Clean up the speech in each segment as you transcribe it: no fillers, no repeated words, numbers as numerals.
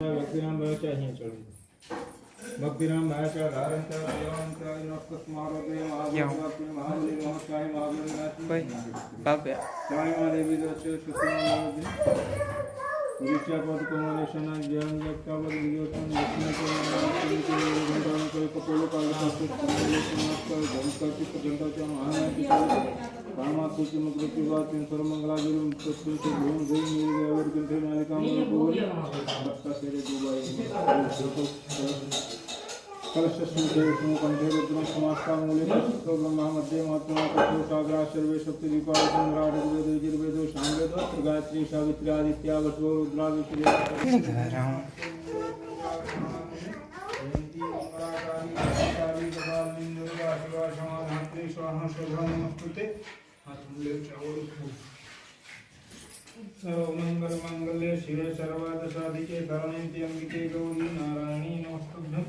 भक्तिनाम भयचा અહીં ચડી भक्तिनाम भयचा धारण च देवान च नमस्कृतमारोदे महाभक्ति महाबली नमस्कार महाबली बाप स्वामी महादेवी दस्य सुखमानोदे विद्या पद कमलेशना ज्ञान जगतावद विद्योतन लक्ष्मी के गुणगान को कपोल काल नमस्कार धनका चित्त घंटा च महानायक कामा कुछ मुक्ति बात सर्व मंगला गुरु तत्व से भूम गई मेरे अवर कंठे नालिका मन बोल बक्का तेरे दुबाई कलश सुखे सुम कंठे रुद्रम समास्ता मूले तो ब्रह्मा मध्य महात्मा तत्व सागरा सर्वे सप्त दीपाल सम्राट वेद यजुर्वेद सामवेद गायत्री सावित्री आदित्य वसु रुद्रा विश्व स्वाहा स्वाहा नमस्ते सर्वमंगल मंगल्ये शिवे सर्वार्थ साधिके शरण्ये अंबिके गौरी नारायणी नमस्तुभ्यं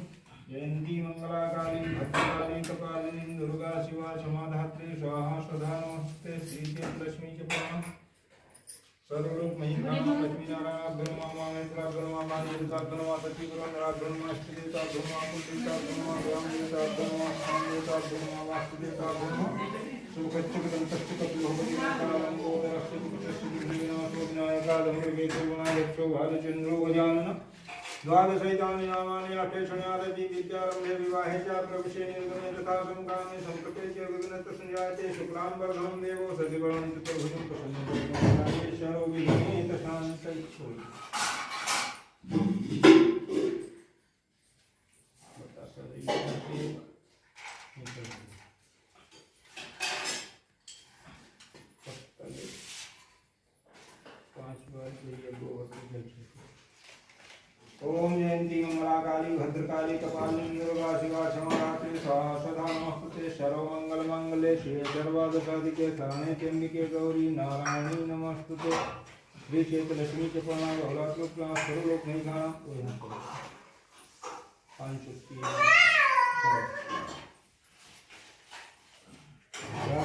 जयंती मंगला काली भद्रकाली कपालिनी दुर्गा शिवा क्षमाधात्री स्वाहा स्वधा नमस्ते श्री लक्ष्मी के प्रणाम सर्वलोक महिमा लक्ष्मी नारायण ब्रह्मा मामेश्वर ब्रह्मा मानिका ब्रह्मा सती ब्रह्मा ब्रह्मा स्थिता ब्रह्मा कुंडिता ब्रह्मा ब्रह्मदेवता ब्रह्मा स्वामिदेवता ब्रह्मा वासुदेवता ब्रह्मा द्वादशैतानि नामानि अठेषण्यादि विद्यारम्भे विवाहे च प्रविशे निर्गमे तथा संकामे संप्रते च विघ्नतसंजायते शुक्लाम्बरधरं देवो सदिवं चतुर्भुजं प्रसन्नं शरो विघ्नेत शान्तैच्छो ओम जयंती मंगला काली भद्रकाली कपालिनी दुर्गा शिवा क्षमाधात्री स्वाहा स्वधा नमस्ते सर्वमंगल मंगले शिवे सर्वार्थ साधिके शरण्ये त्र्यंबके गौरी नारायणी नमस्ते श्री चेत लक्ष्मी के प्रणाम बहुलात्मक सर्वलोक नहीं खाना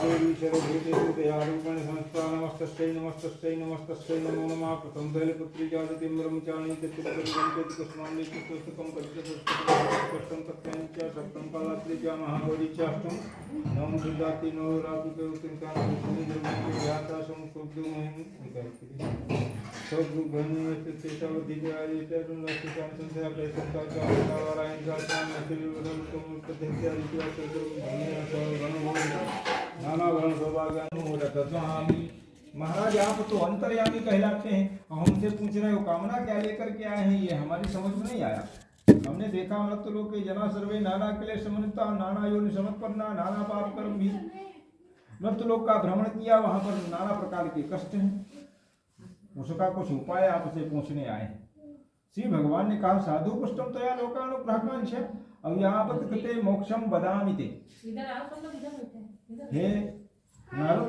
देवी सर्वभूतेषु दयारूपेण संस्था नमस्तस्यै नमस्तस्यै नमस्तस्यै नमो नमः प्रथम दैलपुत्री जातिं ब्रह्मचारिणी चतुर्भुजं कुष्माण्डी पुस्तकं परिचयपुस्तकं तत्त्वानि च सप्तं कालात्रि च महागौरी च अष्टं नवं सिद्धार्ति नवरात्रिके उत्तरकानि व्यासा संकुब्धुमहिं नाना वर्ण सौभाग्य महाराज आप तो अंतर्यामी कहलाते हैं। हमसे पूछ रहे हो कामना क्या लेकर के आए हैं, ये हमारी समझ में नहीं आया। हमने देखा मृत लोग के जना सर्वे नाना क्लेश समन्विता नाना योनि समत्पन्ना नाना पाप कर्म भी मृत लोग का भ्रमण किया, वहां पर नाना प्रकार के कष्ट हैं, उसका कुछ उपाय आपसे पूछने आए। श्री भगवान ने कहा साधु पुष्टम तया लोकानुग्रहकांक्ष अव्यापत कृते मोक्षम बदामि ते। हे नारद,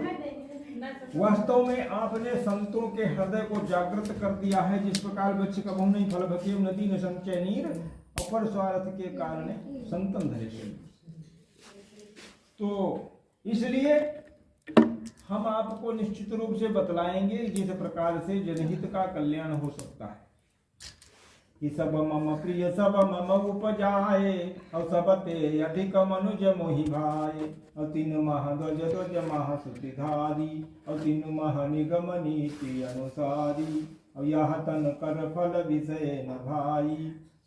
वास्तव में आपने संतों के हृदय को जागृत कर दिया है। जिस प्रकार वृक्ष कभू नहीं फल भकेव नदी न संचय नीर अपर स्वार्थ के कारण संतन धरे। तो इसलिए हम आपको निश्चित रूप से बतलाएंगे जिस प्रकार से जनहित का कल्याण हो सकता है कि सब मम प्रिय सब मम उपजाए और सब ते अधिक मनुज मोहि भाए और तीन महाध्वज ध्वज महासुतिधारी और तीन महानिगम नीति अनुसारी और यह तन कर फल विषय न भाई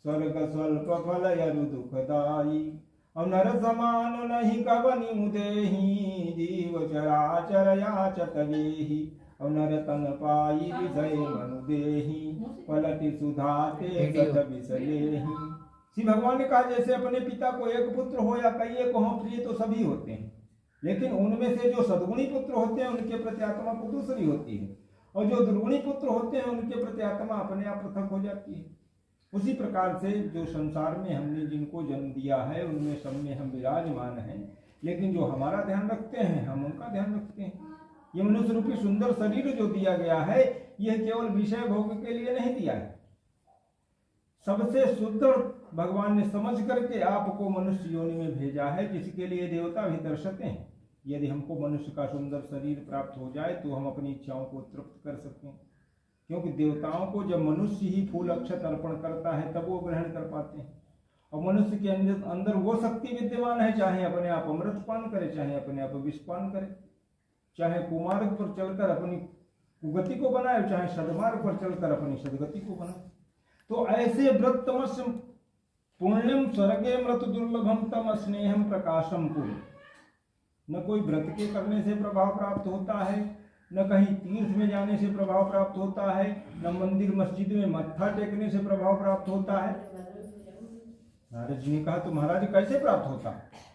स्वर्ग स्वल्प फल यरु दुखदाई और नर समान नहीं कवनि मुदेहि जीव चराचर याचत वेहि और नर तन पाई विषय मनु देहि पलटि सुधाते सत विसलेहि। श्री भगवान ने कहा जैसे अपने पिता को एक पुत्र हो या कई एक हो, प्रिय तो सभी होते हैं, लेकिन उनमें से जो सद्गुणी पुत्र होते हैं उनके प्रति आत्मा को दूसरी होती है, और जो दुर्गुणी पुत्र होते हैं उनके प्रति आत्मा अपने आप पृथक हो जाती है। उसी प्रकार से जो संसार में हमने जिनको जन्म दिया है उनमें सब में हम विराजमान हैं, लेकिन जो हमारा ध्यान रखते हैं हम उनका ध्यान रखते हैं। ये मनुष्य रूपी सुंदर शरीर जो दिया गया है यह केवल विषय भोग के लिए नहीं दिया है। सबसे शुद्ध भगवान ने समझ करके आपको मनुष्य योनि में भेजा है, जिसके लिए देवता भी दर्शते हैं। यदि हमको मनुष्य का सुंदर शरीर प्राप्त हो जाए तो हम अपनी इच्छाओं को तृप्त कर सकें, क्योंकि देवताओं को जब मनुष्य ही फूल अक्षत अर्पण करता है तब वो ग्रहण कर पाते हैं। और मनुष्य के अंदर वो शक्ति विद्यमान है, चाहे अपने आप अमृत पान करे, चाहे अपने आप विष पान करे, चाहे कुमार्ग पर चलकर अपनी कुगति को बनाए, चाहे सदमार्ग पर चलकर अपनी सदगति को बनाए। तो ऐसे व्रत तमस्य पुण्यम स्वर्गे मृत दुर्लभम तम स्नेहम प्रकाशम पूर्ण। न कोई व्रत के करने से प्रभाव प्राप्त होता है, न कहीं तीर्थ में जाने से प्रभाव प्राप्त होता है, न मंदिर मस्जिद में मत्था टेकने से प्रभाव प्राप्त होता है। नारद जी ने कहा तो महाराज कैसे प्राप्त होता है?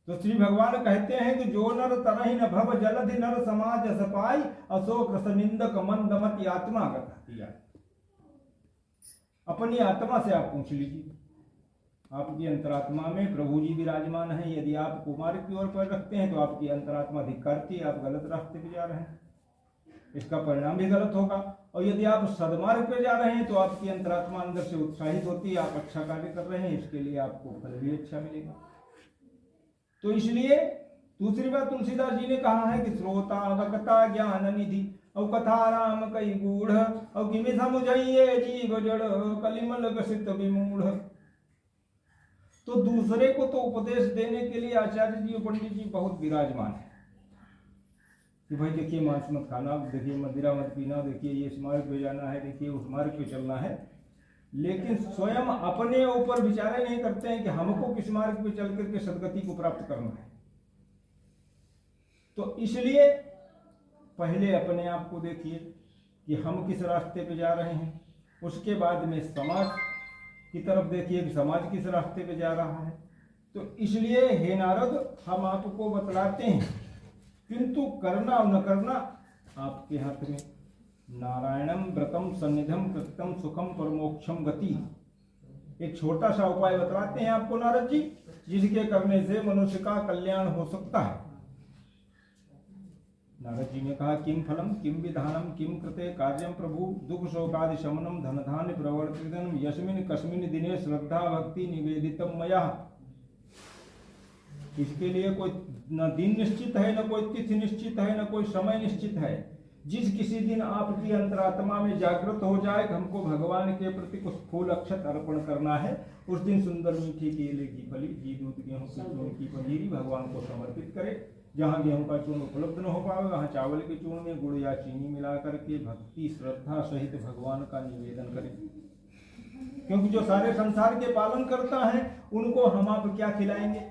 तो श्री भगवान कहते हैं कि जो नर तरहि न भव जलधि नर समाज सपाई अशोक रसनिंदक मंदमति आत्मा गतिया। अपनी आत्मा से आप पूछ लीजिए, आपकी अंतरात्मा में प्रभु जी विराजमान है। यदि आप कुमार्ग की ओर पैर रखते हैं तो आपकी अंतरात्मा धिक्कारती है, आप गलत रास्ते पे जा रहे हैं, इसका परिणाम भी गलत होगा। और यदि आप सदमार्ग पे जा रहे हैं तो आपकी अंतरात्मा अंदर से उत्साहित होती है, आप अच्छा कार्य कर रहे हैं, इसके लिए आपको फल भी अच्छा मिलेगा। तो इसलिए दूसरी बात तुलसीदास जी ने कहा है कि श्रोता वक्ता ज्ञान निधि और कथा राम कई गूढ़ और किमि समुझइये जीव जड़ कलिमल गसित विमूढ़। तो दूसरे को तो उपदेश देने के लिए आचार्य जी और पंडित जी बहुत विराजमान है कि भाई देखिए मांस मत खाना, देखिए मदिरा मत पीना, देखिए ये इस मार्ग पे जाना है, देखिए उस मार्ग पे चलना है। लेकिन स्वयं अपने ऊपर विचार नहीं करते हैं कि हमको किस मार्ग पे चल करके सदगति को प्राप्त करना है। तो इसलिए पहले अपने आप को देखिए कि हम किस रास्ते पे जा रहे हैं, उसके बाद में समाज की तरफ देखिए कि समाज किस रास्ते पे जा रहा है। तो इसलिए हे नारद हम आपको बतलाते हैं, किंतु करना और न करना आपके हाथ में। नारायणम व्रतम सन्निधम कृतम सुखम परमोक्षम गति। एक छोटा सा उपाय बतलाते हैं आपको नारद जी, जिसके करने से मनुष्य का कल्याण हो सकता है। नारद जी ने कहा किम फलम किम विधानम किम कृते कार्यम प्रभु दुख शोकादि शमनम धन धान्य प्रवर्तनम यस्मिन कस्मिन दिने श्रद्धा भक्ति निवेदितम मया। इसके लिए कोई न दिन निश्चित है, न कोई तिथि निश्चित है, न कोई समय निश्चित है। जिस किसी दिन आपकी अंतरात्मा में जागृत हो जाए कि हमको भगवान के प्रति कुछ फूल अक्षत अर्पण करना है, उस दिन सुंदर मीठी केले की फली घी दूध गेहूं की चूर्ण की पंजीरी भगवान को समर्पित करे। जहाँ गेहूं का चूर्ण उपलब्ध न हो पाए वहाँ चावल के चूर्ण में गुड़ या चीनी मिला करके भक्ति श्रद्धा सहित भगवान का निवेदन करें। क्योंकि जो सारे संसार के पालन करता है उनको हम आप क्या खिलाएंगे,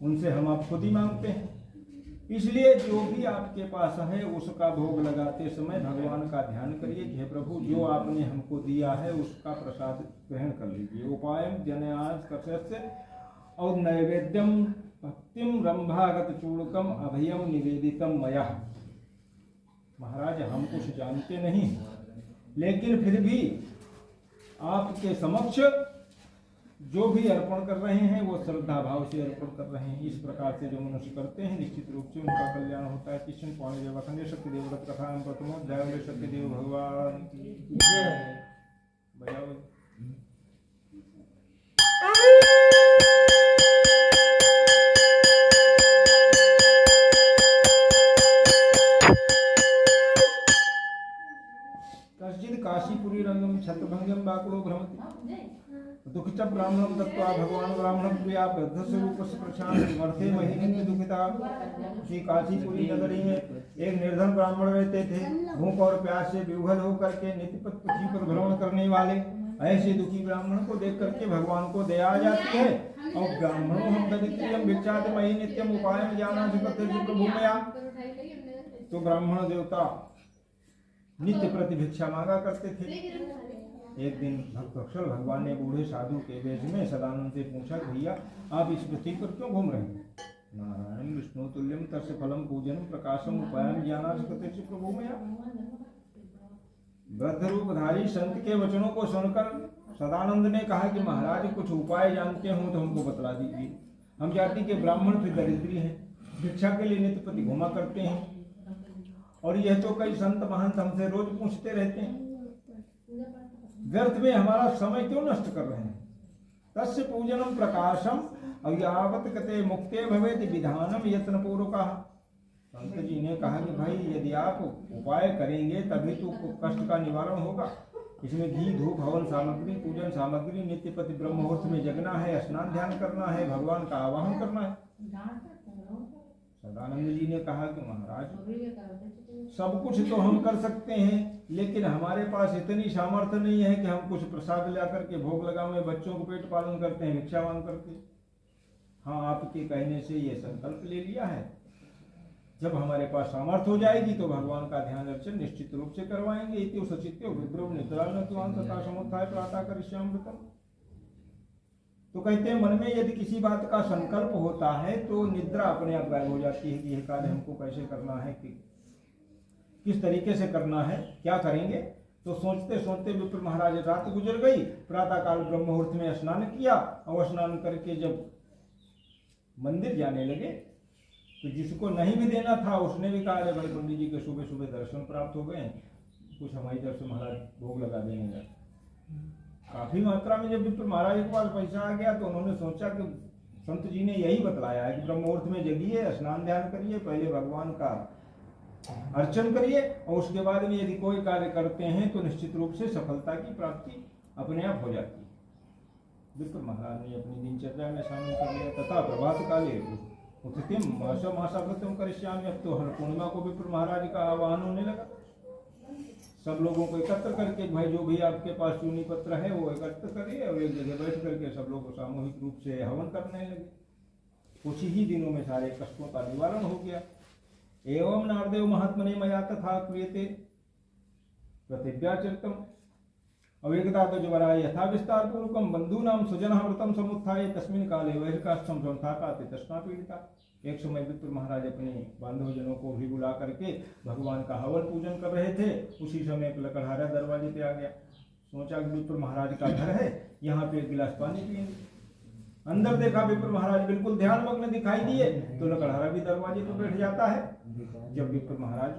उनसे हम आप खुद ही मांगते हैं। इसलिए जो भी आपके पास है उसका भोग लगाते समय भगवान का ध्यान करिए कि हे प्रभु जो आपने हमको दिया है उसका प्रसाद ग्रहण कर लीजिए। उपायम जनयाज कस्य और नैवेद्यम भक्तिम रंभागत चूड़कम अभयम निवेदितम मया। महाराज हम कुछ जानते नहीं, लेकिन फिर भी आपके समक्ष जो भी अर्पण कर रहे हैं वो श्रद्धा भाव से अर्पण कर रहे हैं। इस प्रकार से जो मनुष्य करते हैं निश्चित रूप से उनका कल्याण होता है। कृष्ण पाणी देवखंडे शक्तिदेव व्रत कथा प्रथमोध्याय शक्तिदेव भगवान की जय। बजाओ कश्चित् काशीपुरी रंगम छत्रभंगम बाकुलो भ्रमति दुखित ब्राह्मणम दत्वा भगवान ब्राह्मण प्रिया बद्ध स्वरूप से प्रशांत मर्थे महीने दुखिता। श्री काशीपुरी नगरी में एक निर्धन ब्राह्मण रहते थे। भूख और प्यास से विह्वल होकर के नित्य पृथ्वी पर भ्रमण करने वाले ऐसे दुखी ब्राह्मण को देख करके भगवान को दया आ जाती है। और ब्राह्मणों हम दरिद्रियम भिक्षात मही नित्यम उपायम ज्ञाना प्रभु मया। तो ब्राह्मण देवता नित्य प्रति भिक्षा मांगा करते थे। एक दिन भक्तवत्सल भगवान ने बूढ़े साधु के वेश में सदानंद से पूछा, भैया आप इस पृथ्वी पर क्यों घूम रहे हैं? नारायण विष्णु तुल्यम तस्य फलम पूजनम प्रकाशम उपायम ज्ञानाधिपति प्रभु मया। वृद्ध रूपधारी संत के वचनों को सुनकर सदानंद ने कहा कि महाराज कुछ उपाय जानते हो तो हमको बतला दीजिए। हम जाति के ब्राह्मण फिर दरिद्री हैं, भिक्षा के लिए नित्य प्रति घूमा करते हैं और यह तो कई संत महंत हमसे रोज पूछते रहते हैं, व्यर्थ में हमारा समय क्यों नष्ट कर रहे हैं? तस्य पूजनम प्रकाशम और यावत कते मुक्ते भवेति विधानम यत्न पूर्वक। संत जी ने कहा कि भाई यदि आप उपाय करेंगे तभी तो कष्ट का निवारण होगा। इसमें घी धूप हवन सामग्री पूजन सामग्री नित्य प्रति ब्रह्म मुहूर्त में जगना है, स्नान ध्यान करना है, भगवान का आवाहन करना है। सदानंद जी ने कहा कि महाराज सब कुछ तो हम कर सकते हैं, लेकिन हमारे पास इतनी सामर्थ्य नहीं है कि हम कुछ प्रसाद ला करके भोग लगावे, बच्चों को पेट पालन करते हैं, भिक्षा मांग करके। हाँ, आपके कहने से ये संकल्प ले लिया है, जब हमारे पास सामर्थ्य हो जाएगी तो भगवान का ध्यान अर्चन निश्चित रूप से करवाएंगे। इति सचित्यो विभ्रव निद्रा न तुआं तथा समुत्थाय प्रातः करिष्याम्यतम्। तो कहते हैं मन में यदि किसी बात का संकल्प होता है तो निद्रा अपने आप गायब हो जाती है कि यह कार्य हमको कैसे करना है, कि किस तरीके से करना है, क्या करेंगे। तो सोचते सोचते विप्र महाराज रात गुजर गई। प्रातः काल ब्रह्म मुहूर्त में स्नान किया और स्नान करके जब मंदिर जाने लगे तो जिसको नहीं भी देना था उसने भी कहा भाई पंडित जी के सुबह सुबह दर्शन प्राप्त हो गए, कुछ हमारी तरफ से महाराज भोग लगा देंगे। काफी मात्रा में जब विप्र महाराज के पास पैसा आ गया तो उन्होंने सोचा कि संत जी ने यही बतलाया है कि ब्रह्म मुहूर्त में जगिए, स्नान ध्यान करिए, पहले भगवान का अर्चन करिए और उसके बाद में यदि कोई कार्य करते हैं तो निश्चित रूप से सफलता की प्राप्ति अपने आप हो जाती है। विप्र महाराज ने अपनी दिनचर्या में शामिल कर लिया। तथा प्रभात काले उत्तिम मासाव्रतम करिष्यामि। अब तो हर पूर्णिमा को विप्र महाराज का आह्वान होने लगा। सब लोगों को एकत्र करके भाई जो भी आपके पास चूनी पत्र है वो एकत्र करिए और एक जगह बैठ करके सब लोग सामूहिक रूप से हवन करने लगे। कुछ ही दिनों में सारे कष्टों का निवारण हो गया। एवं नारदेव महात्मने मया तथा क्रियते प्रतिज्ञाचरितम्। अवेकदा तो जवराय यथा विस्तार पूर्वकम बंधूनाम सुजनामृतम समुत्थाय तस्मिन् काले वैरकाष्ठम संस्थापाते तस्मा पीड़िता। एक समय विप्र महाराज अपने बांधवजनों को भी बुला करके भगवान का हवन पूजन कर रहे थे। उसी समय एक लकड़हारा दरवाजे पे आ गया। सोचा कि विप्र महाराज का घर है, यहाँ पे एक गिलास पानी पिएंगे। अंदर देखा विप्र महाराज बिल्कुल ध्यानमग्न दिखाई दिए तो लकड़हारा भी दरवाजे पे बैठ जाता है। जब विप्र महाराज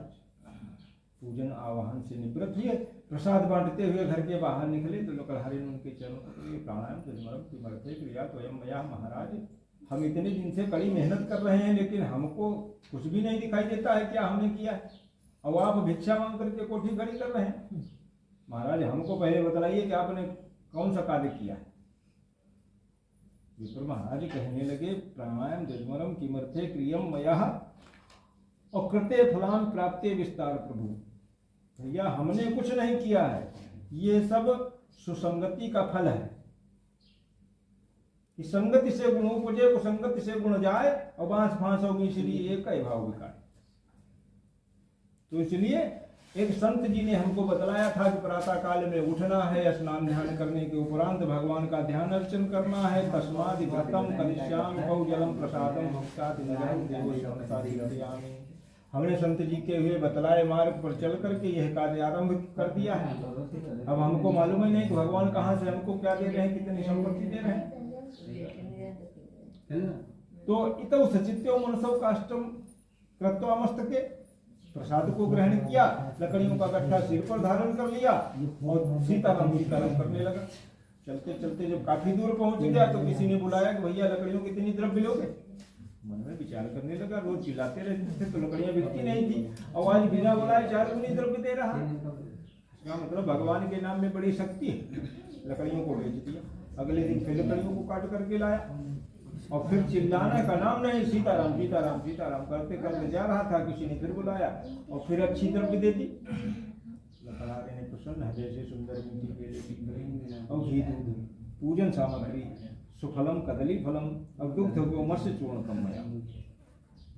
पूजन आवाहन से निवृत्त हुए, प्रसाद बांटते हुए घर के बाहर निकले तो लकड़हारे ने उनके चरणों पर प्राणायाम जन्मरम क्रिया तो एम मया महाराज, हम इतने दिन से कड़ी मेहनत कर रहे हैं लेकिन हमको कुछ भी नहीं दिखाई देता है, क्या हमने किया है? और आप भिक्षा मांग करके कोठी खड़ी कर रहे हैं। महाराज हमको पहले बतलाइए कि आपने कौन सा कार्य किया है। विप्र महाराज कहने लगे प्राणायाम जन्मरम किमर्थे क्रियम मया और कृते फलाम प्राप्ते विस्तार प्रभु। भैया हमने कुछ नहीं किया है, ये सब सुसंगति का फल है कि संगति से गुण उपजे, कुसंगति से गुण जाए और बांस फांस होगी इसलिए एक ही भाव विकार। तो इसलिए एक संत जी ने हमको बतलाया था कि प्रातः काल में उठना है, स्नान ध्यान करने के उपरांत भगवान का ध्यान अर्चन करना है। तस्मादि व्रतम करिष्यामि कौ जलम प्रसादम भक्ताति नरं देवो संसारियामि। हमने संत जी के हुए बतलाए मार्ग पर चल करके यह कार्य आरंभ कर दिया है। अब हमको मालूम ही नहीं कि भगवान कहाँ से हमको क्या दे रहे हैं, कितनी संपत्ति दे रहे हैं। तो इतो सचित्यो मनसो काष्टम कृत्वा मस्तके, प्रसाद को ग्रहण किया, लकड़ियों का गट्ठा सिर पर धारण कर लिया और सीताराम करने लगा। चलते चलते जब काफी दूर पहुंच गया तो किसी ने बुलाया कि भैया लकड़ियों कितनी द्रव्य लोगे। मन में विचार करने लगा, रोज चिल्लाते रहते थे तो लकड़ियां बिकती नहीं थी और आज बिना बुलाए 4 गुनी द्रव्य दे रहा। इसका मतलब भगवान के नाम में बड़ी शक्ति है। लकड़ियों को बेच दिया, अगले दिन फिर लकड़ियों को काट करके लाया और फिर चिल्लाने का नाम नहीं, सीताराम सीताराम सीताराम करते करते जा रहा था। किसी ने फिर बुलाया और फिर अच्छी द्रव्य दे दी। लकड़हारे ने प्रसन्न हृदय से सुंदर मीठी केले की और घी दूध पूजन सामग्री सुफलम कदली फलम और दुग्ध गोमत्स्य चूर्ण कमया।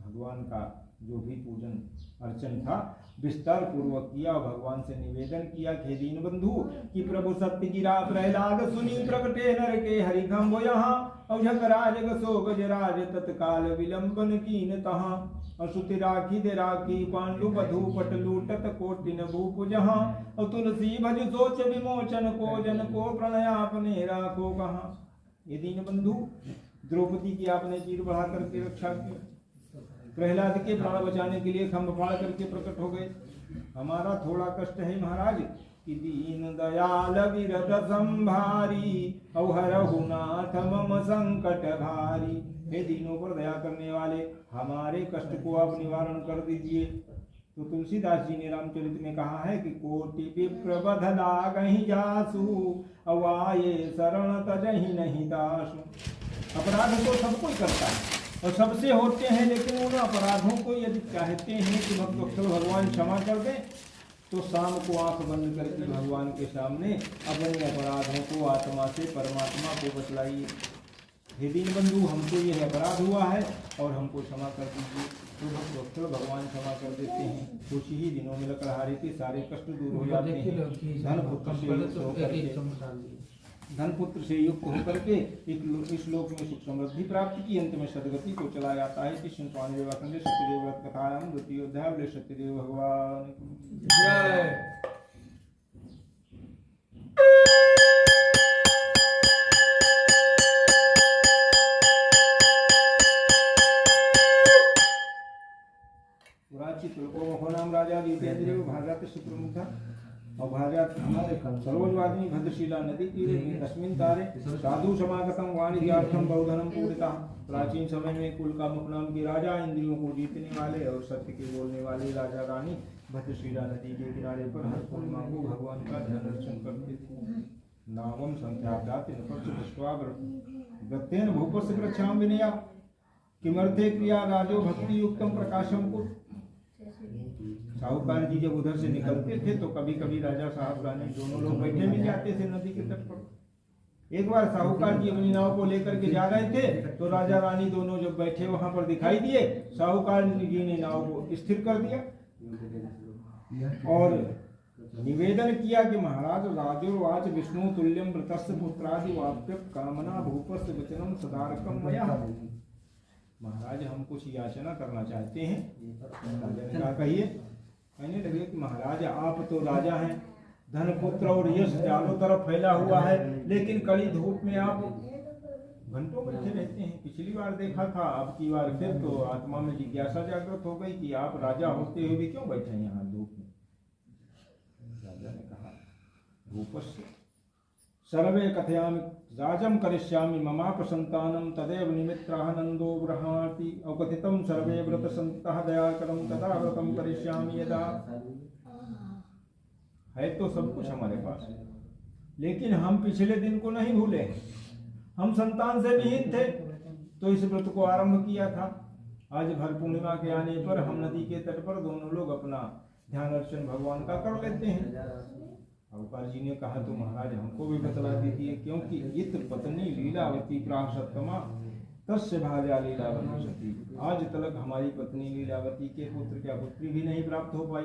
भगवान का जो भी पूजन अर्चन था विस्तार पूर्वक किया। भगवान से निवेदन किया कि दीन बंधु कि प्रभु सत्य गिरा प्रहलाद सुनी प्रकटे नर के हरिखम्भ यहाँ औझक राज गसो गजराज तत्काल विलंबन कीन तहाँ असुति राखी दे राखी पांडु बधु पट लूटत कोटिन भूप जहाँ और तुलसी भज सोच विमोचन को जन को प्रणय आपने राखो कहाँ। ये दीन बंधु द्रौपदी की आपने चीर बढ़ा करके रक्षा की, प्रहलाद के प्राण बचाने के लिए खम्भ फाड़ करके प्रकट हो गए। हमारा थोड़ा कष्ट है महाराज कि दीन दयाल विरत संभारी औहरहु नाथ मम संकट भारी। हे दीनों पर दया करने वाले, हमारे कष्ट को आप निवारण कर दीजिए। तो तुलसीदास जी ने रामचरित में कहा है कि कोटि विप्र बध लागहि जासु, अवाये शरण तजहि नहीं दासु। अपराध तो सब कोई करता है और सबसे होते हैं, लेकिन उन अपराधों को यदि चाहते हैं कि भक्तवत्सल भगवान क्षमा कर दें, तो शाम को आंख बंद करके भगवान के सामने अपने अपराधों को आत्मा से परमात्मा को बतलाइए। हे दीनबंधु, हमको यह अपराध हुआ है और हमको क्षमा कर दीजिए। तो भक्तवत्सल भगवान क्षमा कर देते हैं। कुछ ही दिनों में लकड़हारे के सारे कष्ट दूर हो जाते हैं। धन पुत्र से युक्त होकर के इस लोक में सुख समृद्धि प्राप्ति की, अंत में सदगति को चला जाता है। कृष्ण स्वामी विवेकानंद सत्यदेव व्रत कथायाम द्वितीय अध्याय बोले सत्यदेव भगवान जय। नाम राजा वीरेंद्र भाजात सुप्रमुख और भाजात सरोजवादिनी भद्रशिला नदी तीरे तस्मिन तारे साधु समागतम वाणिज्यार्थम बहुधनम पूरिता। प्राचीन समय में कुल का मुख नाम के राजा, इंद्रियों को जीतने वाले और सत्य के बोलने वाले राजा रानी भद्रशिला नदी के किनारे पर हर पूर्णिमा को भगवान का ध्यान दर्शन करते थे। नावम संख्याप्याति वृत्तेन भूपस्य वृक्षाम विनया किमर्थे क्रिया राजो भक्ति युक्तम प्रकाशम को। साहूकार जी जब उधर से निकलते थे तो कभी कभी राजा साहब रानी दोनों लोग बैठे भी जाते थे नदी के तट पर। एक बार साहूकार जी अपनी नाव को लेकर के जा रहे थे तो राजा रानी दोनों जब बैठे वहां पर दिखाई दिए, साहूकार जी ने नाव को स्थिर कर दिया और निवेदन किया कि महाराज राजोवाच विष्णु तुल्यम वृतस्य पुत्रादि वाप्य कामना भूपस्य वचनम सदारकम मया। महाराज हम कुछ याचना करना चाहते हैं। राजा ने कहा कहिए। कहने लगे कि महाराज आप तो राजा हैं, धन पुत्र और यश चारों तरफ फैला हुआ है, लेकिन कड़ी धूप में आप घंटों बैठे रहते हैं। पिछली बार देखा था, अब की बार फिर तो आत्मा में जिज्ञासा जागृत हो गई कि आप राजा होते हुए भी क्यों बैठे हैं यहाँ धूप में। राजा ने कहा भूपस्य सर्वे कथयामि राजम करिष्यामि ममाप संतानम तदेव निमित्राः नंदो गृहाति अवकथितम सर्वे व्रत संतः दयाकरम तदा व्रतम करिष्यामि यदा। है तो सब कुछ हमारे पास, लेकिन हम पिछले दिन को नहीं भूले। हम संतान से विहीन थे तो इस व्रत को आरंभ किया था। आज भर पूर्णिमा के आने पर हम नदी के तट पर दोनों लोग अपना ध्यान अर्चन भगवान का कर लेते हैं। साहूकार जी ने कहा तो महाराज हमको भी बतला दीजिए, क्योंकि इत्र पत्नी लीलावती प्रासत्तमा तस्य भार्या लीलावती सती। आज तक हमारी पत्नी लीलावती के पुत्र क्या पुत्री भी नहीं प्राप्त हो पाई।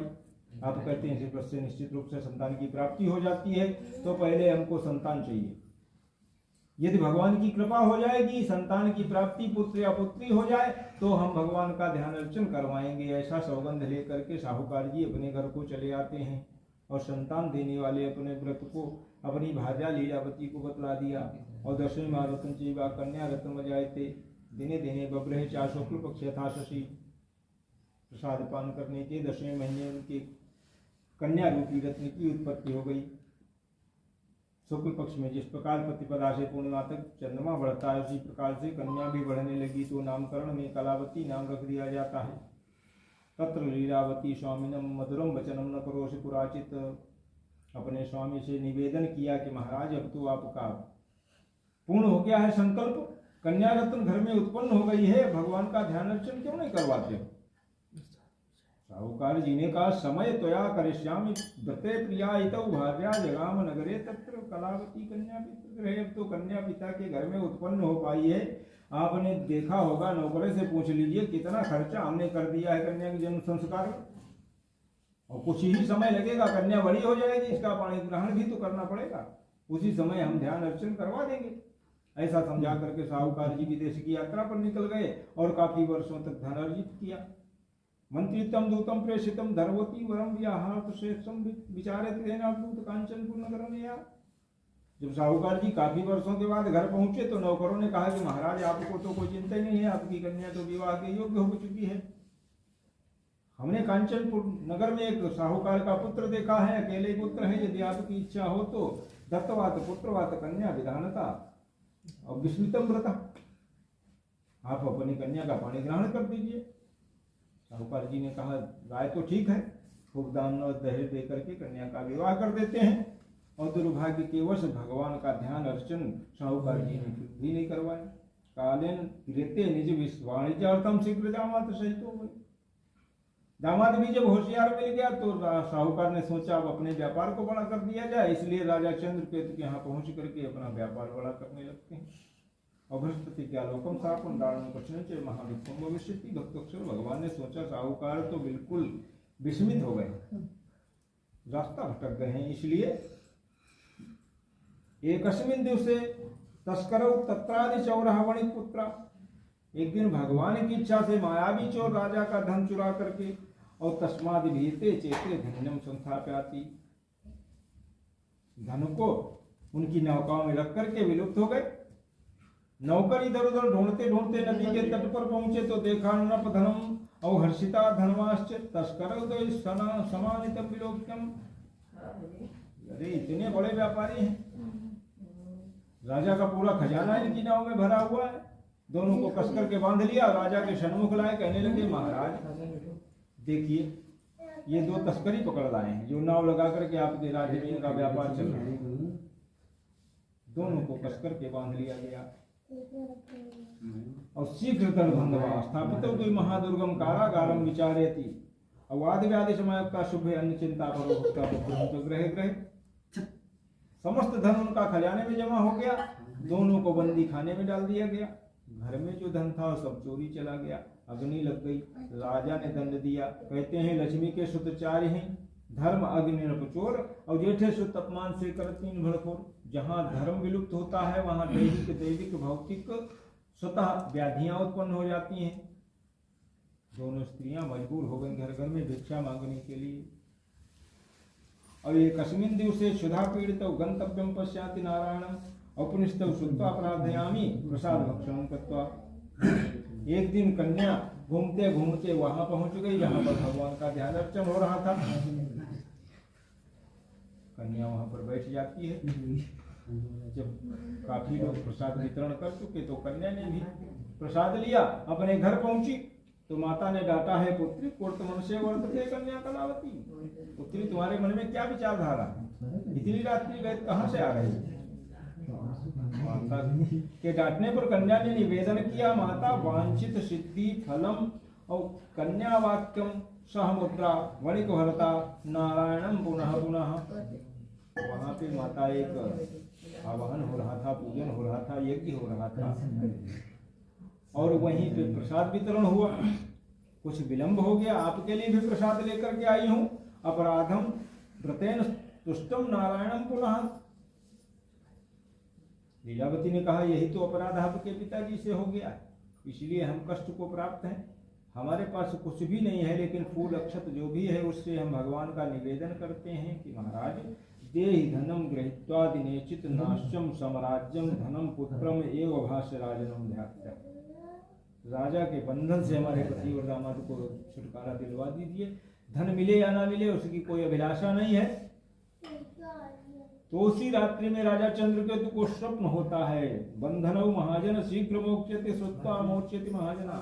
आप कहते हैं इस व्रत से निश्चित रूप से संतान की प्राप्ति हो जाती है, तो पहले हमको संतान चाहिए। यदि भगवान की कृपा हो जाएगी, संतान की प्राप्ति पुत्र या पुत्री हो जाए, तो हम भगवान का ध्यान अर्चन करवाएंगे। ऐसा सौगंध लेकर के साहूकार जी अपने घर को चले आते हैं और संतान देने वाले अपने व्रत को अपनी भार्या लीलावती को बतला दिया। और दशमी मारुतन चैवा कन्या रत्न जायते दिने दिने बब्रहे चा शुक्ल पक्ष यथा शशि। प्रसाद पान करने के 10वें महीने उनके कन्या रूपी रत्न की उत्पत्ति हो गई। शुक्ल पक्ष में जिस प्रकार प्रतिपदा से पूर्णिमा तक चंद्रमा बढ़ता है, उसी प्रकार से कन्या भी बढ़ने लगी, तो नामकरण में कलावती नाम रख दिया जाता है। तत्र लीलावती स्वामिनम मधुरम वचनम न करोषि पुराचित। अपने स्वामी से निवेदन किया कि महाराज अब तो आपका पूर्ण हो गया है संकल्प, कन्या रत्न घर में उत्पन्न हो गई है, भगवान का ध्यान अर्चन क्यों नहीं करवाते हो। साहूकार जी ने कहा समय त्वया करिष्यामि व्रते प्रिया इतौ भार्या जगाम नगरे तत्र कलावती कन्या पितृगृहे। अब तो कन्या पिता के घर में उत्पन्न हो पाई है। आपने देखा होगा, नौकरे से पूछ लीजिए कितना खर्चा हमने कर दिया है कन्या के जन्म संस्कार में, और कुछ ही समय लगेगा, कन्या बड़ी हो जाएगी, इसका पाणी ग्रहण भी तो करना पड़ेगा, उसी समय हम ध्यान अर्चन करवा देंगे। ऐसा समझा करके साहूकार जी विदेश की यात्रा पर निकल गए और काफी वर्षों तक धन अर्जित किया। मंत्रितम दूतम प्रेषितम धर्वती वरम व्याहत श्रेष्ठम विचारित दूत कांचनपुर नगर में या। जब साहूकार जी काफी वर्षों के बाद घर पहुंचे तो नौकरों ने कहा कि महाराज आपको तो कोई चिंता ही नहीं है, आपकी कन्या तो विवाह के योग्य हो चुकी है। हमने कांचनपुर नगर में एक साहूकार का पुत्र देखा है, अकेले पुत्र है, यदि आपकी इच्छा हो तो दत्तवात पुत्रवात कन्या विधानता और विस्मितम व्रता। आप अपनी कन्या का पाणी ग्रहण कर दीजिए। साहूकार जी ने कहा राय तो ठीक है, खूब दान और दहेज दे करके कन्या का विवाह कर देते हैं। और दुर्भाग्य के वश भगवान का ध्यान अर्चन साहूकार जी ने फिर भी नहीं करवाया। कालेन गिरते निज वाणिज्यार्थम शीघ्र दामाद सहित हो गई। दामाद भी जब होशियार मिल गया तो साहूकार ने सोचा अब अपने व्यापार को बड़ा कर दिया जाए, इसलिए राजा चंद्रकेतु के यहाँ पहुंच करके अपना व्यापार बड़ा करने लगते हैं। और बृहस्पति के आलोकम सापन दारुण कठिन से महाविक्रम भविष्य। भक्तोक्षर भगवान ने सोचा साहूकार तो बिल्कुल विस्मित हो गए, रास्ता भटक गए हैं। इसलिए एकस्मिन् दिवसे तस्करौ तत्रादि चौरः वणिकपुत्रा, एक दिन भगवान की इच्छा से मायावी चोर राजा का धन चुरा करके और तस्मादि भीते चेते धन्यम संस्थाप्याति, धन को उनकी नौकाओं में रख करके विलुप्त हो गए। नौकर इधर उधर ढूंढते ढूंढते नदी के तट पर पहुंचे तो देखा नृप धनम और हर्षिता धनवाश्च तस्करौ तो समानितम विलोक्यम। अरे इतने बड़े व्यापारी हैं, राजा का पूरा खजाना इनकी नाव में भरा हुआ है। दोनों को कस करके बांध लिया, राजा के सन्मुख लाए, कहने लगे महाराज देखिए ये दो तस्करी पकड़ लाए हैं जो नाव लगा करके आपके राज्य में इनका व्यापार चल रहा है। दोनों को कस करके बांध लिया गया और शीघ्र दंडभंगवा स्थापित कोई महादुर्गम कारागारम विचारेति। अवाद व्याधि समायुक्ता शुभ अन्य चिंता पर ग्रह ग्रह। समस्त धन उनका खजाने में जमा हो गया, दोनों को बंदी खाने में डाल दिया गया। घर में जो धन था सब चोरी चला गया, अग्नि लग गई। राजा ने दंड दिया, कहते हैं लक्ष्मी के सुत चार हैं, धर्म अग्नि नरपचोर और जेठे सुत अपमान से कर तीन भड़कोर। जहाँ धर्म विलुप्त होता है वहाँ दैविक दैविक भौतिक स्वतः व्याधियां उत्पन्न हो जाती हैं। दोनों स्त्रियां मजबूर हो गई घर घर में भिक्षा मांगने के लिए। और ये कस्मिन् दिवसे क्षुधा पीड़ित गंतव्यम पश्याति नारायणम औपनिष्ठौ शुद्धा अपराधयामी प्रसाद भक्षणम कृत्वा। एक दिन कन्या घूमते घूमते वहां पहुंच गई जहां पर भगवान का ध्यान अर्चन हो रहा था। कन्या वहां पर बैठ जाती है। जब काफी लोग प्रसाद वितरण कर चुके तो कन्या ने भी प्रसाद लिया, अपने घर पहुंची तो माता ने डांटा है पुत्री कोर्त मनुष्य वर्तते कन्या कलावती। पुत्री तुम्हारे मन में क्या विचारधारा है, इतनी रात्रि गए कहाँ से आ रही। माता के डांटने पर कन्या ने निवेदन किया, माता वांछित सिद्धि फलम और कन्या वाक्यम सह मुद्रा वणिक भरता नारायणम पुनः पुनः। वहां पे माता एक आवाहन हो रहा था, पूजन हो रहा था, यज्ञ हो रहा था और वहीं पे प्रसाद वितरण हुआ। कुछ विलंब हो गया, आपके लिए भी प्रसाद लेकर के आई हूं। अपराधम व्रतेन तुष्टम नारायणम पुनः। लीलावती ने कहा यही तो अपराध आपके पिताजी से हो गया, इसलिए हम कष्ट को प्राप्त हैं। हमारे पास कुछ भी नहीं है, लेकिन फूल अक्षत जो भी है उससे हम भगवान का निवेदन करते हैं कि महाराज देहि धनम गृहीत्वा दिनेचित नाश्यम साम्राज्यम धनम पुत्रम एव भाष्य राजनम ध्यात्या। राजा के बंधन से हमारे पति और दामाद को छुटकारा दिलवा दीजिए। धन मिले या ना मिले उसकी कोई अभिलाषा नहीं है। तो उसी रात्रि में राजा चंद्रकेतु को स्वप्न होता है, बंधनौ महाजन शीघ्र मोक्ष्यते सुत्वा मोक्ष्यति महाजना।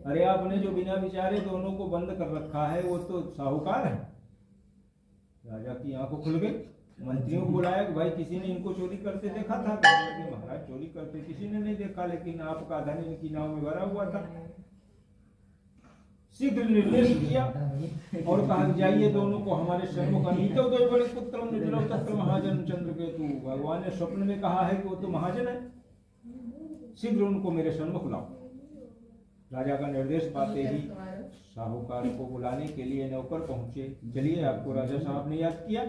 अरे आपने जो बिना विचारे दोनों को बंद कर रखा है वो तो साहूकार है। राजा की आंखों खुल गई, मंत्रियों को बुलाया कि भाई किसी ने इनको चोरी करते देखा था। महाराज चोरी करते किसी ने नहीं देखा, लेकिन आपका धन इनकी नाव में भरा हुआ था। शीघ्र निर्देश किया और कहा जाइए दोनों को हमारे सन्मुख अनीतो दो बड़े पुत्र निजलो तत्र महाजन चंद्रकेतु। भगवान ने स्वप्न में कहा है कि वो तो महाजन है, शीघ्र उनको मेरे सन्मुख लाओ। राजा का निर्देश पाते ही साहूकार को बुलाने के लिए नौकर पहुंचे। चलिए आपको राजा साहब ने याद किया।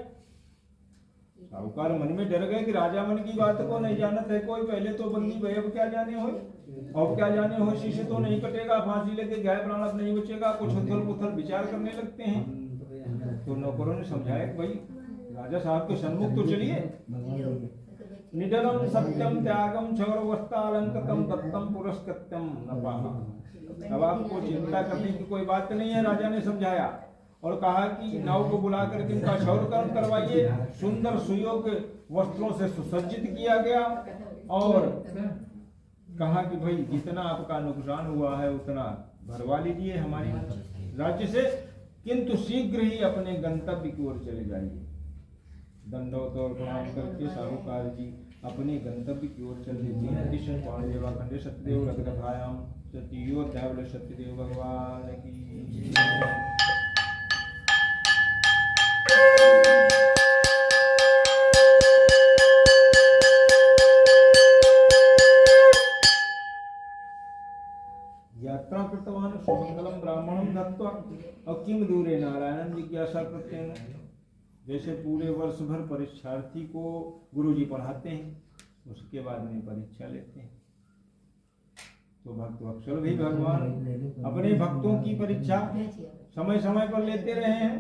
साहूकार मन में डर गए कि राजा मन की बात को नहीं जानत है कोई, पहले तो बंदी भय अब क्या जाने हो, अब क्या जाने हो, शीशे तो नहीं कटेगा, फांसी लेके गाय प्राण अब नहीं बचेगा। कुछ उथल पुथल विचार करने लगते हैं। तो नौकरों ने समझाया कि भाई राजा साहब के सन्मुख तो चलिए। निडलम सत्यम त्यागम क्षौरवस्तालंकृतम दत्तम पुरस्कृत्यम नपाहा। अब आपको चिंता करने की कोई बात नहीं है, राजा ने समझाया और कहा कि नाव को बुला करके इनका क्षौरकर्म करवाइए। सुंदर सुयोग्य वस्त्रों से सुसज्जित किया गया और कहा कि भाई जितना आपका नुकसान हुआ है उतना भरवा लीजिए हमारी राज्य से, किंतु शीघ्र ही अपने गंतव्य की ओर चले जाइए। दंडवत और प्रणाम करके साहूकार जी अपने गंतव्य की ओर चल देते हैं। दिशा पांडेवा खंडे सत्यदेव रघुनाथायाम सत्यो दैवल सत्यदेव भगवान की। यात्रा कृतवान सुमंगलम ब्राह्मणम दत्वा और किम दूरे नारायण जिज्ञासा करते हैं। जैसे पूरे वर्ष भर परीक्षार्थी को गुरुजी पढ़ाते हैं, उसके बाद में परीक्षा लेते हैं, तो भक्त वत्सल भी भगवान अपने भक्तों की परीक्षा समय समय पर लेते रहे हैं।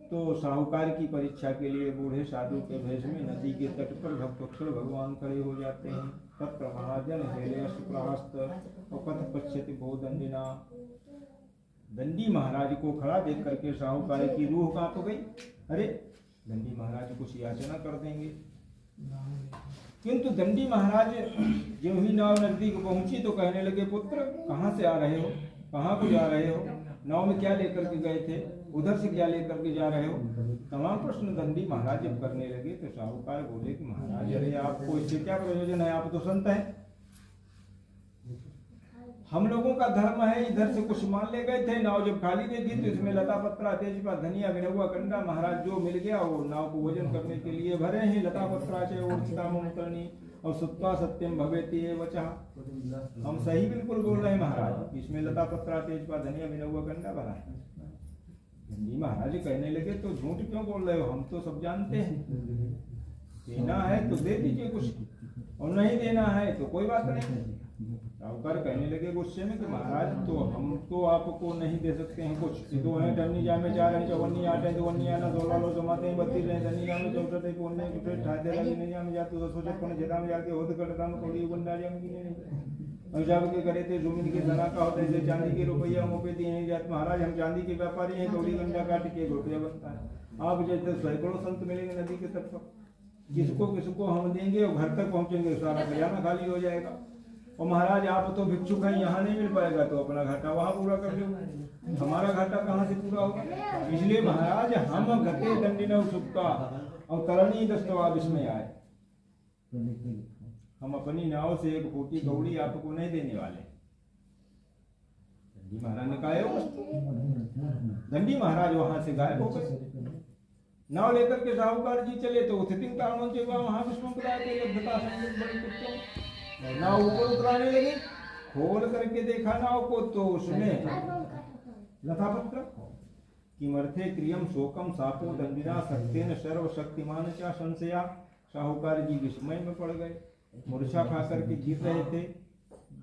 तो साहूकार की परीक्षा के लिए बूढ़े साधु के भेष में नदी के तट पर भक्त वत्सल भगवान खड़े हो जाते हैं। तत्र महाजन हेलेश प्रहस्त और कथ पश्यति बहु दंडिना। दंडी महाराज को खड़ा देख करके साहूकार की रूह कांप गई। अरे दंडी महाराज कुछ याचना कर देंगे, किंतु दंडी महाराज जो ही नाव नजदीक पहुंची तो कहने लगे, पुत्र कहाँ से आ रहे हो, कहाँ को जा रहे हो, नाव में क्या लेकर के गए थे, उधर से क्या लेकर के जा रहे हो। तमाम प्रश्न दंडी महाराज जब करने लगे तो साहूकार बोले कि महाराज अरे आपको इससे क्या प्रयोजन है, आप तो संत हैं, हम लोगों का धर्म है इधर से कुछ मान ले गए थे, नाव जब खाली दे दी तो इसमें लता पत्रा तेजपात धनिया भिनहुआ कंडा महाराज जो मिल गया वो नाव को वजन करने के लिए भरे हैं। लता पत्रा उड़नी और सुत्वा सत्यम भवेति ये वचा। हम सही बिल्कुल बोल रहे हैं महाराज, इसमें लता पत्रा तेजपात धनिया भिनहुआ कंडा भरा है। जी महाराज कहने लगे तो झूठ क्यों बोल रहे हो, हम तो सब जानते हैं, देना है तो दे दीजिए कुछ और नहीं देना है तो कोई बात नहीं। साहूकार कहने लगे गुस्से में कि महाराज तो हम तो आपको नहीं दे सकते हैं कुछ, दो हैं टन्नी जा में 4 हैं 54 8 हैं 52 आना 16 लो जमाते हैं 32 हैं धनी जा में 64 है कोने कुछ ठाते लगे नहीं जा में जाते तो सोचे कोने जदा में जाके होद करता में थोड़ी बंदा जा में नहीं और जब के करे थे जमीन के जना का होता है चांदी के रुपया मुँह पे दिए नहीं जाते। महाराज हम चांदी के व्यापारी हैं, थोड़ी गंडा काट के रुपया बनता है। आप जैसे सैकड़ों संत मिलेंगे नदी के तट पर, किसको किसको हम देंगे और घर तक पहुंचेंगे सारा खजाना खाली हो जाएगा। और महाराज आप तो भिक्षुक हैं, यहाँ नहीं मिल पाएगा तो अपना घाटा वहाँ पूरा कर लो, हमारा घाटा कहाँ से पूरा होगा। इसलिए महाराज हम घटे दंडी न सुक्का और तरणी दस्तवा विस्मय आए, हम अपनी नाव से एक फूटी कौड़ी आपको नहीं देने वाले। दंडी महाराज ने कहा, दंडी महाराज वहां से गायब हो गए। नाव लेकर के साहूकार जी चले तो स्थिति कारणों से वहां नाव ऊपर उतराने लगे। खोल करके देखा नाव को तो उसमें लता पत्र किमर्थे क्रियम शोकम सापो दंडिना सत्येन सर्वशक्तिमान चा संशया। साहूकार जी विस्मय में पड़ गए, मूर्छा खा करके गिर रहे थे,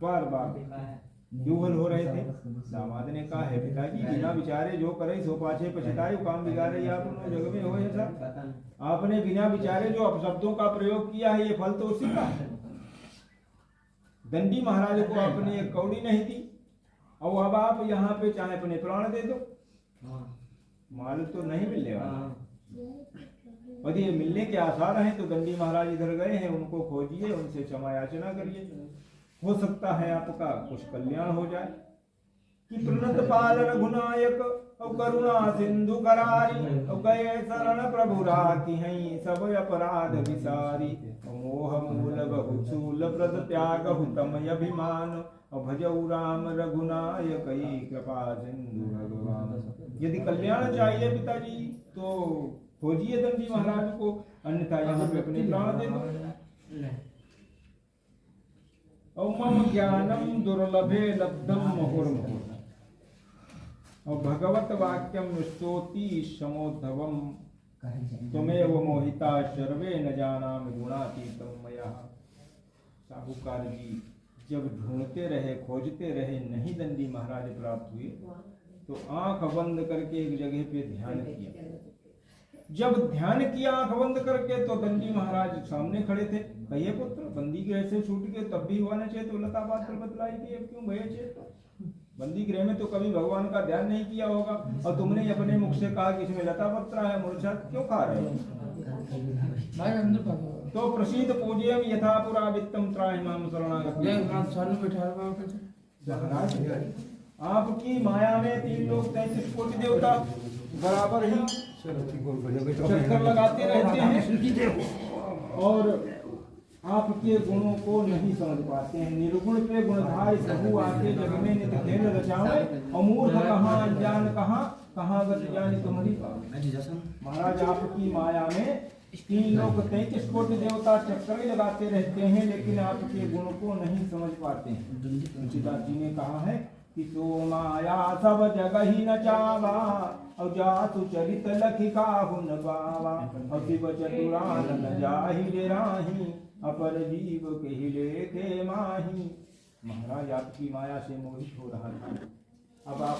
बार बार युगल हो रहे थे। दामाद ने कहा, है पिताजी बिना विचारे जो करे सो पाछे पछताए, काम बिगाड़े आप जग में हो सर। आपने बिना विचारे जो अपशब्दों का प्रयोग किया है ये फल तो उसी का है। दंडी महाराज को आपने एक कौड़ी नहीं दी और अब आप यहाँ पे चाहे अपने प्राण दे दो, माल तो नहीं मिलने वाला। यदि मिलने के आसार हैं तो दंडी महाराज इधर गए हैं, उनको खोजिए, उनसे क्षमा याचना करिए, हो सकता है आपका कुछ कल्याण हो जाए। कि प्रणत पाल रघुनायक और करुणा सिंधु करारी और गए शरण प्रभु राखी हैं सब अपराध विसारी। मोह मूल बहुशूल व्रत त्याग हुतम अभिमान और भजऊ राम रघुनायक कृपा सिंधु भगवान। यदि कल्याण चाहिए पिताजी तो खोजिए दंडी महाराज को, अन्यथा यहाँ पे अपने प्राण दे दो। मम ज्ञानम दुर्लभे लब्धम मुहुर्मुहुः और भगवत वाक्यम स्तोति समोद्धवम त्वमेव मोहिता सर्वे न जानामि गुणातीतं मया। साहूकार जी जब ढूंढते रहे खोजते रहे नहीं दंडी महाराज प्राप्त हुए तो आंख बंद करके एक जगह पे ध्यान किया। जब ध्यान किया आंख बंद करके तो दंडी महाराज सामने खड़े थे। कहिए पुत्र बंदी कैसे छूट गए, तब भी हुआ न चेत लता बात बतलाई थी, अब क्यों भये चेत। बंदी गृह में तो कभी भगवान का ध्यान नहीं किया होगा, और तुमने अपने मुख से कहा कि इसमें लता पत्रा है, मूर्छा क्यों खा रहे हो? तो प्रसिद्ध पूज्यम यथा पुरा वित्तम त्राहिमाम शरणागत। आपकी माया में 3 लोग 33 कोटि देवता बराबर ही चक्कर लगाते रहते हैं और आपके गुणों को नहीं समझ पाते हैं। निर्गुण पे गुणधारी सबू आके जग में नित खेल रचावे, अमूर्ख कहाँ अनजान कहाँ गत जानी तुम्हारी बात। महाराज आपकी माया में 3 लोग 33 कोटि देवता चक्कर लगाते रहते हैं, लेकिन आपके गुण को नहीं समझ पाते हैं। तुलसीदास जी ने कहा है कि तो माया सब जगह ही न जावा, और जातु चरित लखिका हुन बावा, और शिव चतुरान न जाहि रे राही, अपर जीव के लेखे माही। महाराज आपकी माया से मोहित हो रहा था। अब आप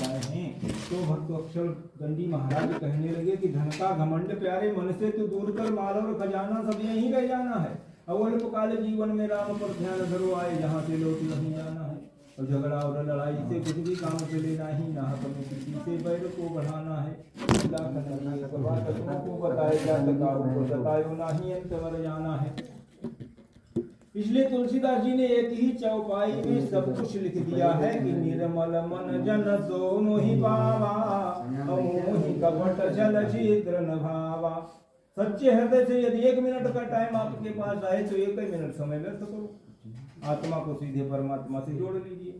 आए हैं तो भक्त अक्षर गंडी महाराज कहने लगे कि धन का घमंड प्यारे मन से तो दूर कर, माल और खजाना सब यहीं रह जाना है। अल्पकाल जीवन में राम पर ध्यान धरो आए, जहाँ से लौट नहीं जाना है। और झगड़ा और लड़ाई से कुछ भी काम से लेना ही ना, हमें किसी से बैर को बढ़ाना है। को बताए बतायो नहीं, अंत मर जाना है। इसलिए तुलसीदास जी ने एक ही चौपाई में सब कुछ लिख दिया है कि निर्मल मन जन सो मोहि पावा, मोहि कपट छल छिद्र न भावा। सच्चे हृदय से यदि 1 मिनट का टाइम आपके पास आए तो 1 ही मिनट समय व्यर्थ करो, आत्मा को सीधे परमात्मा से जोड़ लीजिए।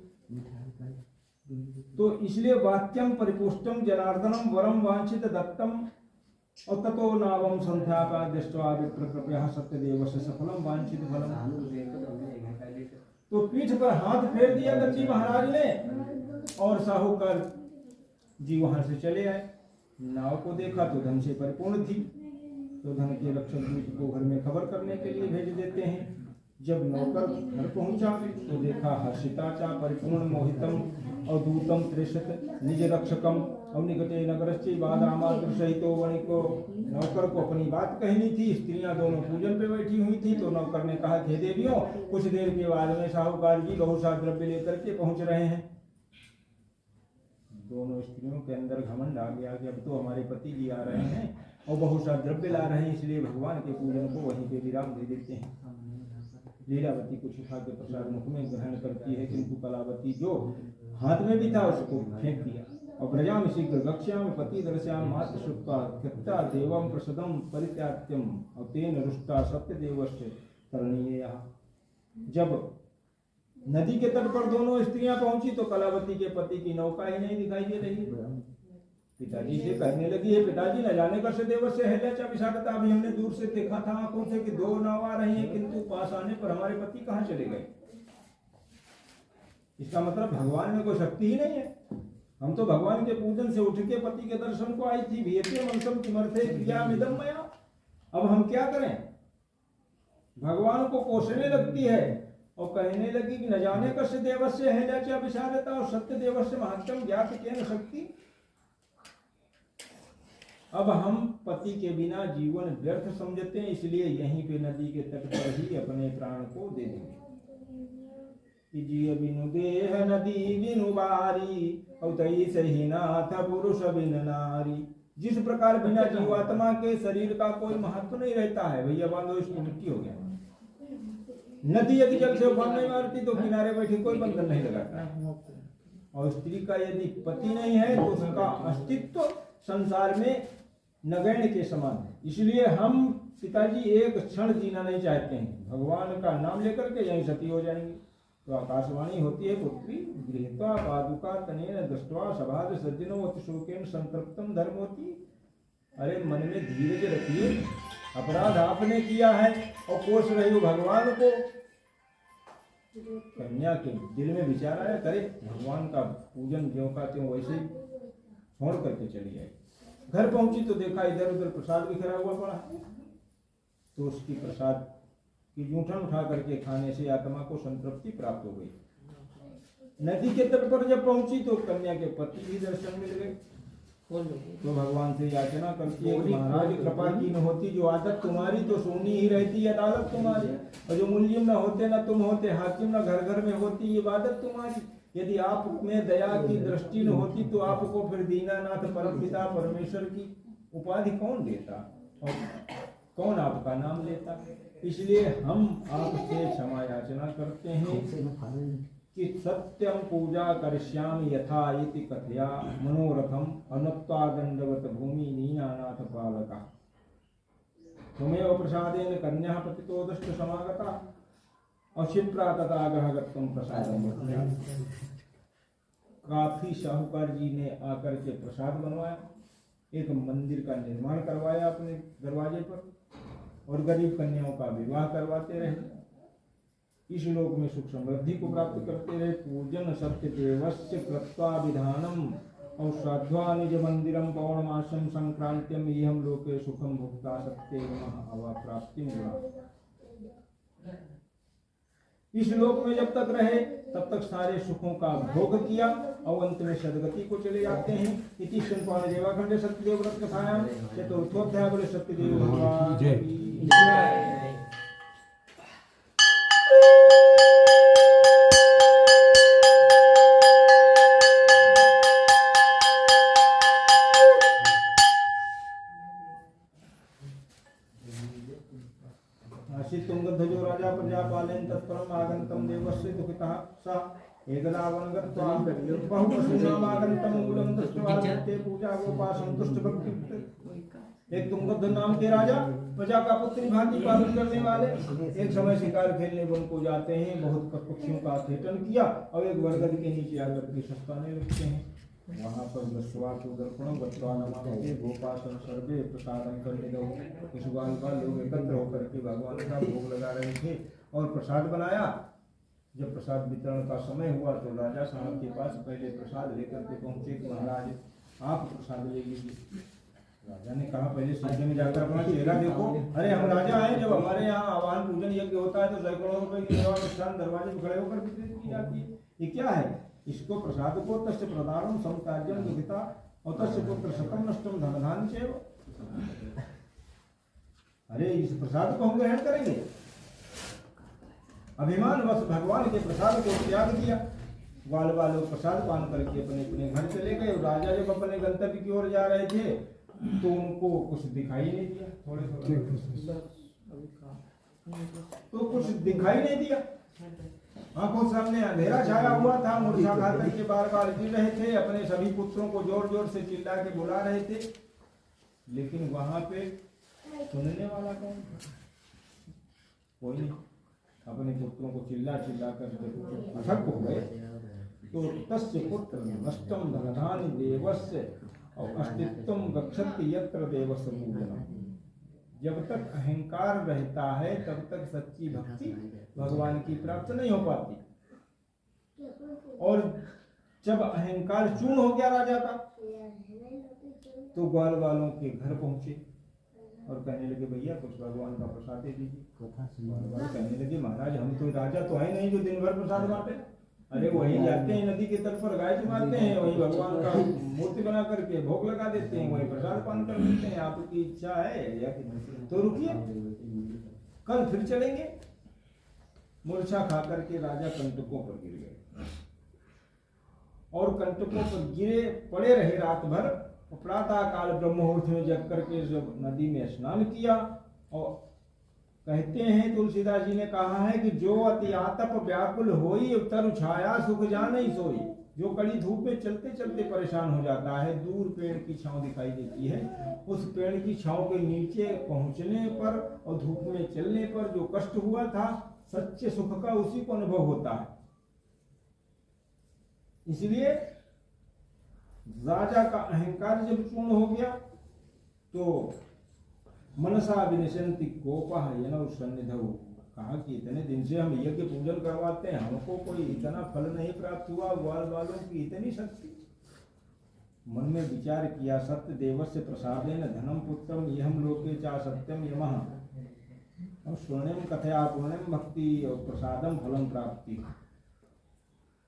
तो इसलिए वाक्यम परिपुष्टम जनार्दनम वरम वांछित दत्तम, और ततो नावम संध्यापा दृष्ट्वा विप्र कृपया सत्यदेव से सफलम वांछित फलम। तो पीठ पर हाथ फेर दिया गंजी महाराज ने, और साहूकार जी वहां से चले आए। नाव को देखा तो धन से परिपूर्ण थी, तो धन के रक्षक दूत को घर में खबर करने के लिए भेज देते हैं। जब नौकर घर पहुंचा तो देखा हर्षिता चा परिपूर्ण मोहितम, और दूतम त्रिशत निज रक्षकम, और निकटे नगरश्चि बादामातृ सहितो वणिको। नौकर को अपनी बात कहनी थी। स्त्रियां दोनों पूजन पे बैठी हुई थी, तो नौकर ने कहा कि देवियों, कुछ देर के बाद में साहूकार जी बहुत सा द्रव्य लेकर के पहुंच रहे हैं। दोनों स्त्रियों के अंदर घमंड आ गया कि अब तो हमारे पति जी आ रहे हैं और बहुत सा द्रव्य ला रहे हैं, इसलिए भगवान के पूजन को वहीं पे विराम दे देते हैं। लीलावती कुछ उठा के प्रसाद मुख में ग्रहण करती है, किंतु कलावती जो हाथ में भी था उसको फेंक दिया। और प्रजाम शीघ्र गक्ष्याम पति दर्श्याम मात्र शुक्ता कृत्या देवम प्रसदम परित्यात्यम, और तेन रुष्टा सत्य देवस्य करणीय। जब नदी के तट पर दोनों स्त्रियां पहुंची तो कलावती के पति की नौका ही नहीं दिखाई दे रही। पिताजी से कहने लगी है, पिताजी न जाने कर से देव से हैला विशाखता, अभी हमने दूर से देखा था आंखों से कि 2 नाव आ रही हैं, किंतु पास आने पर हमारे पति कहाँ चले गए। इसका मतलब भगवान में कोई शक्ति ही नहीं है। हम तो भगवान के पूजन से उठ के पति के दर्शन को आई थी। भीयते मनसम किमर्थे क्रियामिदं मया। अब हम क्या करें? भगवान को कोसने लगती है और कहने लगी कि न जाने कस्य देवस्य हैला विशारता, और सत्य देवस्य महत्तम ज्ञात केन शक्ति। अब हम पति के बिना जीवन व्यर्थ समझते हैं, इसलिए यहीं पे नदी के तट पर ही अपने प्राण को दे देंगे। जिय बिनु देह नदी बिनु बारी, और तई सही नाथ पुरुष बिन नारी। जिस प्रकार बिना जीवात्मा के शरीर का कोई महत्व नहीं रहता है, भैया बांधो इसकी मृत्यु हो गया। नदी यदि जल से उफान नहीं मारती तो किनारे बैठे कोई बंधन नहीं लगाता। और स्त्री का यदि पति नहीं है तो उसका अस्तित्व संसार में नगण्य के समान है। इसलिए हम पिताजी एक क्षण जीना नहीं चाहते हैं। भगवान का नाम लेकर के यहीं सती हो जाएंगे। तो आकाशवाणी होती है, पुत्री गृहीत्वा पादुका तनेन दृष्ट्वा सभाज सज्जनो अति शोकेन संतृप्तम धर्मोति। अरे मन में धीरज रखिए, अपराध आपने किया है और कोस रही हो भगवान को। कन्या के दिल में विचार आया, करे भगवान का पूजन ज्यों का त्यों वैसे ही छोड़ करके चली आई। घर पहुंची तो देखा इधर उधर प्रसाद बिखरा हुआ पड़ा, तो उसकी प्रसाद की जूठन उठा करके खाने से आत्मा को संतृप्ति प्राप्त हो गई। नदी के तट पर जब पहुंची तो कन्या के पति भी दर्शन मिल गए। तो भगवान से याचना करती है कि महाराज कृपा की न होती, जो आदत तुम्हारी तो सोनी ही रहती, अदालत तुम्हारी, और जो मुल्जिम न होते न तुम होते, हाकिम न घर घर में होती, ये इबादत तुम्हारी। यदि आप में दया की दृष्टि न होती तो आपको फिर दीनानाथ परमपिता परमेश्वर की उपाधि कौन देता और कौन आपका नाम लेता। इसलिए हम आपसे क्षमा याचना करते हैं कि सत्यम पूजा करिष्यामि यथा इति कथया मनोरथम अनुक्त्वा दंडवत भूमि नीनानाथ पालका त्वमेव प्रसादेन कन्या प्रतितो दुष्ट समागता अक्षिप्रा तथा ग्रहगत्वं प्रसादम। काफी साहूकार जी ने आकर के प्रसाद बनवाया, एक मंदिर का निर्माण करवाया अपने दरवाजे पर, और गरीब कन्याओं का विवाह करवाते रहे, इस लोक में सुख समृद्धि को प्राप्त करते रहे। पूजन सत्य देवस्य कृत्वा विधानम और श्राद्धा निज मंदिरम पौर्णमासम संक्रांत्यम इहम लोके सुखम भुक्ता सत्य अवा प्राप्ति। इस लोक में जब तक रहे तब तक सारे सुखों का भोग किया और अंत में सदगति को चले जाते हैं। इति संपादन देवाखंडे सत्यदेव व्रत कथायां चतुर्थोध्याय बोले सत्यदेव भगवान की जय। तुंगध्वजो राजा प्रजापालेन तत्परम आगंतम देवस्य दुखितः स एकदा वनगत्वा बहुपशूनामागंतम मूलम दृष्ट्वा ते पूजा गोपा संतुष्ट भक्ति। एक तुंगध्वज नाम के राजा प्रजा का पुत्री भांति पालन करने वाले एक समय शिकार खेलने वन को जाते हैं। बहुत पक्षियों का खेतन किया और एक बरगद के नीचे आकर के सस्ताने लगते हैं। वहां पर दस्वा को दर्पण गत्वा नमामि गोपासन सर्वे प्रसादम करने दो। कुछ बाल लोग एकत्र होकर के भगवान का भोग लगा रहे थे और प्रसाद बनाया। जब प्रसाद वितरण का समय हुआ तो राजा साहब के पास पहले प्रसाद लेकर के पहुंचे। महाराज आप प्रसाद ले लीजिए। राजा ने कहा पहले सीधे में जाकर अपना चेहरा देखो। अरे हम राजा हैं, जब हमारे यहाँ आवाहन पूजन यज्ञ होता है तो सैकड़ों रुपए की सेवा अनुष्ठान दरवाजे पर खड़े होकर वितरित की जाती है। ये क्या है? इसको प्रसाद को तस्य प्रदानम समकार्यम दुखिता और तस्य पुत्र शतम नष्टम धनधान चेव। अरे इस प्रसाद को हम ग्रहण करेंगे। अभिमान वश भगवान के प्रसाद को त्याग किया। ग्वाल वालों प्रसाद पान करके अपने अपने घर चले गए। राजा जब अपने गंतव्य की ओर जा रहे थे तो उनको कुछ दिखाई नहीं दिया। तो कुछ दिखाई नहीं दिया। आंखों सामने अंधेरा छाया हुआ था। मूर्छा खाकर के बार बार गिर रहे थे। अपने सभी पुत्रों को जोर जोर से चिल्ला के बुला रहे थे, लेकिन वहां पे सुनने वाला कौन? कोई नहीं। अपने पुत्रों को चिल्ला चिल्ला कर अथक हो गए। तो तस्य पुत्र नष्टम धनधान देवस्य और अस्तित्वम गच्छति यत्र देवस्य पूजनम। जब तक अहंकार रहता है तब तक सच्ची भक्ति भगवान की प्राप्त नहीं हो पाती। और जब अहंकार चूर्ण हो गया राजा का तो ग्वाल वालों के घर पहुंचे और कहने लगे भैया कुछ भगवान का प्रसाद दे दीजिए। कहने लगे महाराज हम तो राजा तो है नहीं जो दिन भर प्रसाद बांटे। अरे वही जाते हैं नदी के तट पर गाय चुमाते हैं, वही भगवान का मूर्ति बना करके भोग लगा देते हैं, वही प्रसाद पान कर देते हैं। आपकी इच्छा है या तो रुकिए, कल फिर चलेंगे। मूर्छा खा करके राजा कंटकों पर गिर गए और कंटकों पर गिरे पड़े रहे रात भर। प्रातः काल ब्रह्म मुहूर्त में जग करके जब नदी में स्नान किया और कहते हैं तुलसीदास जी ने कहा है कि जो अति आतप व्याकुल होई उतर छाया सुख जान सोई। जो कड़ी धूप में चलते चलते परेशान हो जाता है, दूर पेड़ की छांव दिखाई देती है, उस पेड़ की छांव के नीचे पहुंचने पर और धूप में चलने पर जो कष्ट हुआ था सच्चे सुख का उसी को अनुभव होता है। इसलिए राजा का अहंकार जब चूर्ण हो गया तो मनसा विनिशंति कोपः यनौ सन्निधौ। कहा कि इतने दिन से हम यज्ञ पूजन करवाते हैं, हमको कोई इतना फल नहीं प्राप्त हुआ। ग्वाल वालों की इतनी शक्ति। मन में विचार किया सत्य देवस्य प्रसादेन धनम पुत्रम यहम लोके चा सत्यम यमः और स्वर्णिम कथया पूर्णिम भक्ति और प्रसादम फलम प्राप्ति।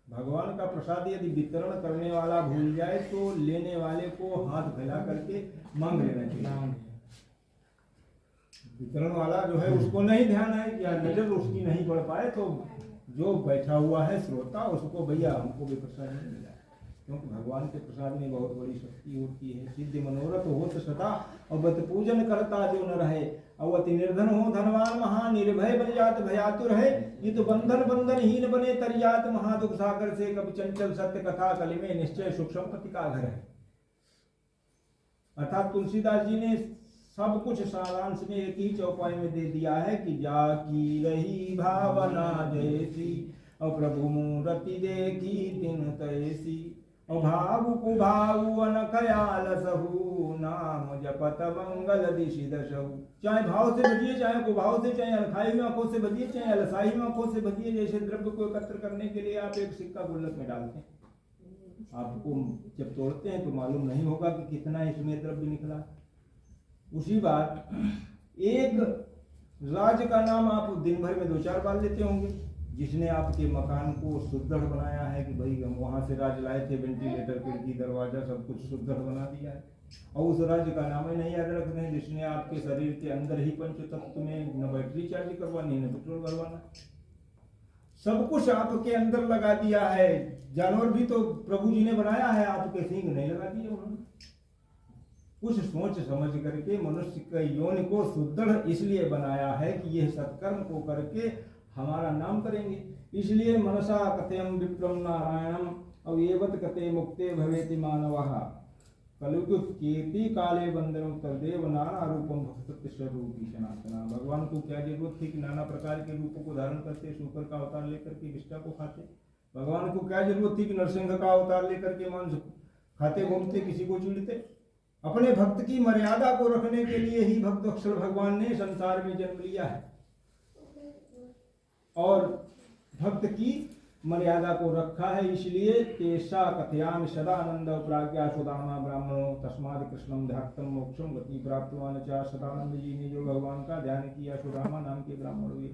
भगवान का प्रसाद यदि वितरण करने वाला भूल जाए तो लेने वाले को हाथ फैला करके मांग लेना चाहिए। वितरण वाला जो है उसको नहीं ध्यान है या नजर उसकी नहीं पड़ पाए तो जो बैठा हुआ है श्रोता उसको भैया हमको भी प्रसाद नहीं मिला, क्योंकि भगवान के प्रसाद में बहुत बड़ी शक्ति होती है। सिद्ध मनोरथ होत सदा और बत पूजन करता जो न रहे, अवति निर्धन हो धनवान महा निर्भय बन जात भयातुर है, ये तो बंधन बंधनहीन बने तरियात महादुख सागर से कब चंचल सत्य कथा कलि में निश्चय सुख संपत्ति का घर है। अर्थात तुलसीदास जी ने सब कुछ सारांश में एक ही चौपाई में दे दिया है कि जाकी रही भावना जैसी और प्रभु मूर्ति देखी दिन तैसी और भावु को भावु अन खयाल सहु नाम जपत मंगल दिशि दशहु। चाहे भाव से भजिए, चाहे को भाव से, चाहे अलखाई हुई आंखों से भजिए, चाहे अलसाई हुई आंखों से भजिए। जैसे द्रव्य को एकत्र करने के लिए आप एक सिक्का गुल्लक में डालते हैं, आपको जब तोड़ते हैं तो मालूम नहीं होगा कि कितना इसमें द्रव्य निकला। उसी बात एक राज का नाम आप दिन भर में 2-4 बार लेते होंगे। जिसने आपके मकान को सुदृढ़ बनाया है कि भाई हम वहां से राज लाए थे, वेंटिलेटर, खिड़की, दरवाजा सब कुछ सुदृढ़ बना दिया है, और उस राज्य का नाम ही नहीं याद रखते हैं। जिसने आपके शरीर के अंदर ही पंच तत्व में न बैटरी चार्ज करवानी न पेट्रोल भरवाना, सब कुछ आपके अंदर लगा दिया है। जानवर भी तो प्रभु जी ने बनाया है, आपके सींग नहीं लगा दिए उन्होंने। कुछ सोच समझ करके मनुष्य के यौन को सुदृढ़ इसलिए बनाया है कि यह सत्कर्म को करके हमारा नाम करेंगे। इसलिए मनसा कथयम विप्रम नारायणम अवयवत कते मुक्ते भवेति मानवः कलयुग कीर्ति काले बंदनम तदेव नाना रूपम भक्त स्वरूपी सनातना। भगवान को क्या जरूरत थी कि नाना प्रकार के रूपों को धारण करते, शुकर का अवतार लेकर के विष्टा को खाते। भगवान को क्या जरूरत थी कि नरसिंह का अवतार लेकर के मांस खाते घूमते, किसी को चीड़ते। अपने भक्त की मर्यादा को रखने के लिए ही भक्त अक्षर भगवान ने संसार में जन्म लिया है, और भक्त की मर्यादा को रखा है। इसलिए तेषा कथयामि सदानंद प्राज्ञा सुदामा ब्राह्मणों तस्माद कृष्णम ध्यात्तम मोक्षम गति प्राप्तवान च। सदानंद जी ने जो भगवान का ध्यान किया, सुदामा नाम के ब्राह्मण हुए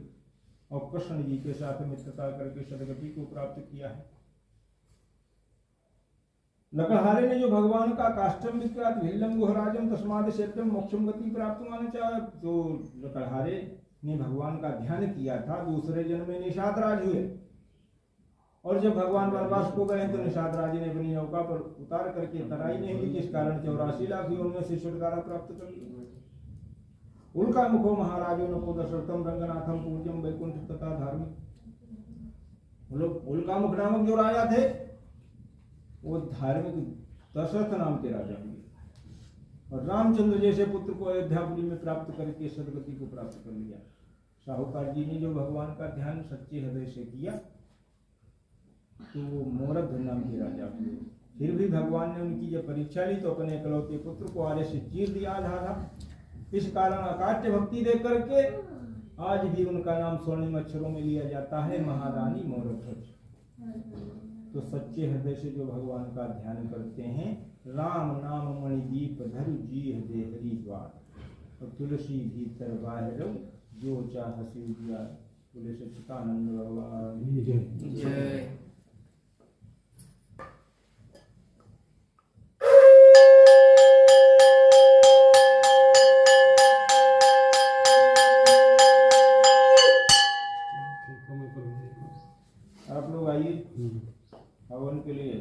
और कृष्ण जी के साथ मित्रता करके सदगति को प्राप्त किया है। लकड़हारे ने जो भगवान का काष्ठम विक्रात भिल्लम गुहराजम तस्माद सेव्यम मोक्षम गति प्राप्तवान च, जो लकड़हारे ने भगवान का ध्यान किया था, दूसरे जन्म में निषाद राज हुए, और जब भगवान वनवास को गए तो निषाद राज ने अपनी नौका पर उतार करके तराई नहीं ली, जिस कारण 84 लाख योनियों से छुटकारा प्राप्त कर लिया। उल्का मुखो महाराजो नको दशरथम रंगनाथम पूज्यम वैकुंठ तथा धार्मिक। उल्का मुख नामक जो राजा थे वो धार्मिक दशरथ नाम के राजा हुए, और रामचंद्र जैसे पुत्र को अयोध्यापुरी में प्राप्त करके सदगति को प्राप्त कर लिया। साहूकार जी ने जो भगवान का ध्यान सच्चे हृदय से किया तो वो मोरध नाम के राजा हुए। फिर भी भगवान ने उनकी जब परीक्षा ली तो अपने इकलौते पुत्र को आर्य से चीर दिया था। इस कारण अकाट्य भक्ति दे करके आज भी उनका नाम स्वर्णिम अक्षरों में लिया जाता है, महारानी मोरध्वज। तो सच्चे हृदय से जो भगवान का ध्यान करते हैं, राम नाम मणिदीप धरु जी हृदय हरि द्वार, और तुलसी भीतर बाहर जो चाह सिया। बोले सच्चिदानंद भगवान जय। आप लोग आइए हवन के लिए।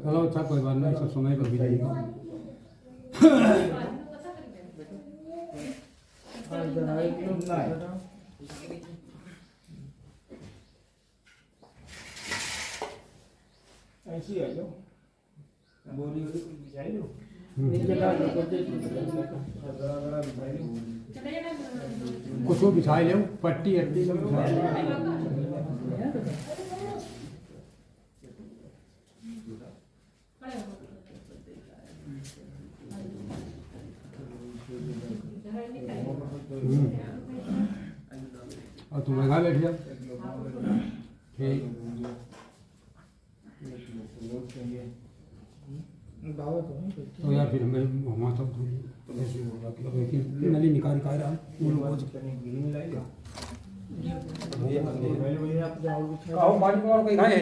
चलो अच्छा कोई बात नहीं, सब समय पर भी जाएगा। ऐसी है जो बोरी बिछाई लो, कुछ बिछाई लो, पट्टी अट्टी सब बिछाई लो। और तुम लगा बैठ जाओ ठीक तो यार फिर हमें वहाँ तक नली निकाल रहा आओ पानी को कहीं खाए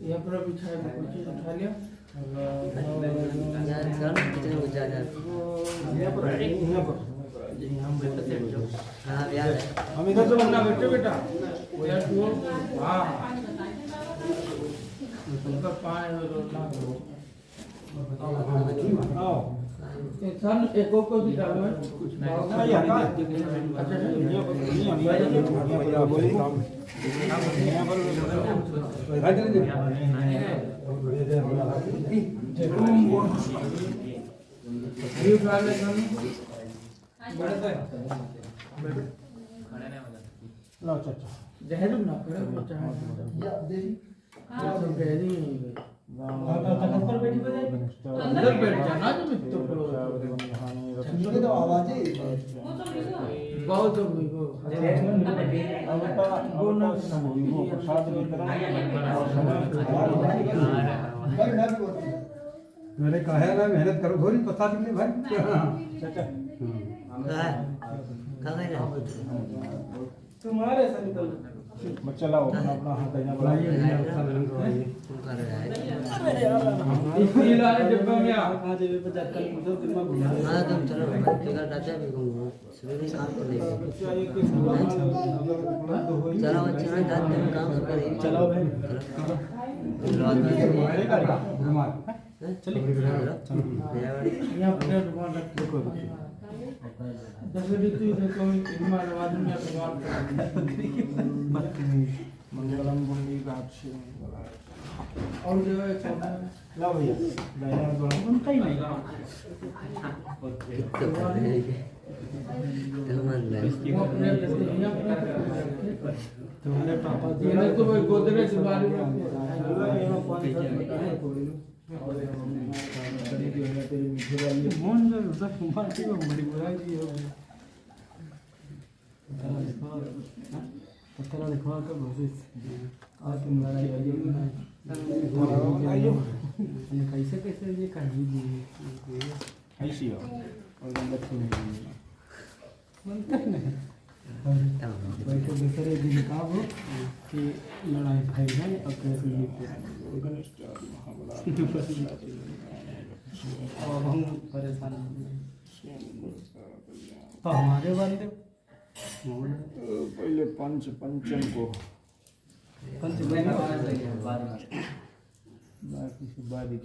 यहाँ पर अभी छाया कुछ उठा लिया हम इधर से बनना बैठे बेटा वो यार तू वाह उनका पानी आओ सन एक को भी डालो कुछ नहीं अच्छा जहर ना करे बच्चा अंदर बैठ जाना तुम तो आवाज है बहुत वो ना प्रसाद वितरण मैंने कहा है ना मेहनत करो थोड़ी पता चले भाई चाचा तुम्हारे से निकल चलाओ अपना अपना हाथ कहीं बढ़ाइए इसलिए लारे डिब्बा में आ देवे पे जाकर मुझे दिमाग घुमा हाँ तुम चलो मैं टिकट डाटा भी कहूँगा सवेरे काम कर लेंगे चलो अच्छा ना जाते हैं काम से करेंगे चलाओ भाई चलिए यहाँ पर दुकान रख देखो दशरथी तो कोई हिमालय आदमी या भगवान मंगलम गुंडी काक्षी और जो है ला भैया लाइन बोलो उनका ही नहीं वो अपने तुम्हारे पापा ये तो भाई गोदरेज बारे में तेरी मीठे वाली मोहन जो उधर कुमार की वो बड़ी बुराई जी हो पत्थर लिखवा कर भविष्य आज तुम लड़ाई आइए कैसे कैसे ये कहीं जी ऐसी हो और गंदा छूट मनता नहीं भाई तो दूसरे दिन का हो कि लड़ाई भाई है और कैसे जीते अब हम परेशान तो हमारे बंदे पहले पंचम को पंच बाकी से बाद ही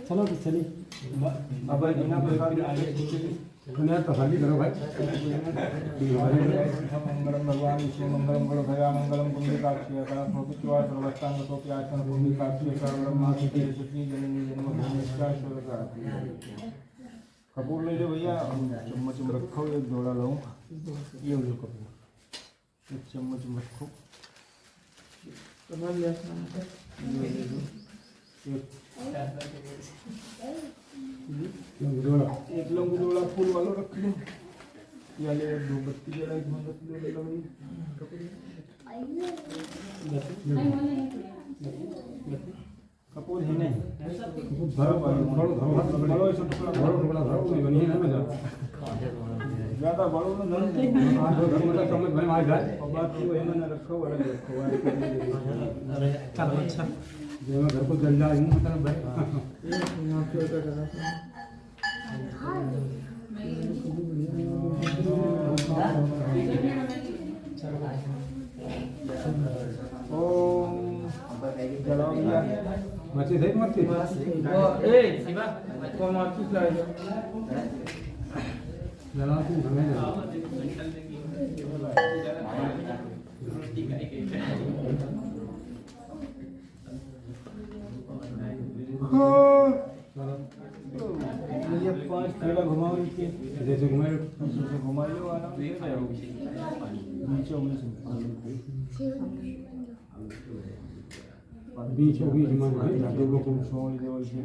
चलो तो चलिए अब बिना प्रकार आगे तो खाली करो भाई मंगलम भगवान विष्णु मंगलम गुरु भया मंगलम कुंडलिकाक्षी सर्वस्तांग सर्वप्यासन कुंडलिकाक्षी सर्वब्रह्माक्षी सती जननी जन्मभूमिष्ठा स्वर्गा कपूर ले लो भैया चम्मच में रखो एक जोड़ा लाऊं ये लो कपूर एक चम्मच में रखो तुम्हारे लिए एक लंगू जोड़ा फूल वाला रख लो या ले दो बत्ती जला एक मोमबत्ती ले लो भाई कपूर है नहीं ज्यादा बड़ो ना बात तो है ना रखो वाला रखो चलो अच्छा घर को जल जाए मतलब भाई यहाँ पे कर रहा ओम जलाओ भैया मच्छी सही मच्छी वो ए शिवा को माची लाई दो जला तू हमें ये 5 5 फेरा घुमाओ इसके जैसे घुमाए जैसे घुमा लो आना नीचे बीच में लोगों को छोड़ दो इसे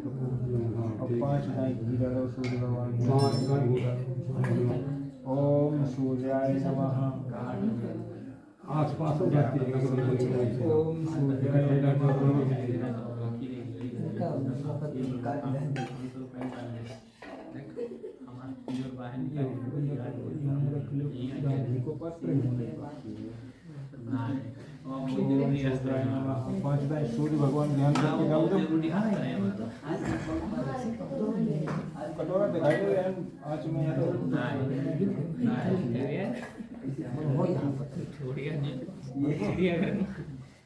अब 5 दाई गिरा दो सूर्य भगवान ओम सूर्याय नमः आस पास हो जाती है ओम सूर्याय नमः को पत्र पांच दाई सूर्य भगवान ध्यान करके डाल दो कटोरा दिखाई दो यार आँच में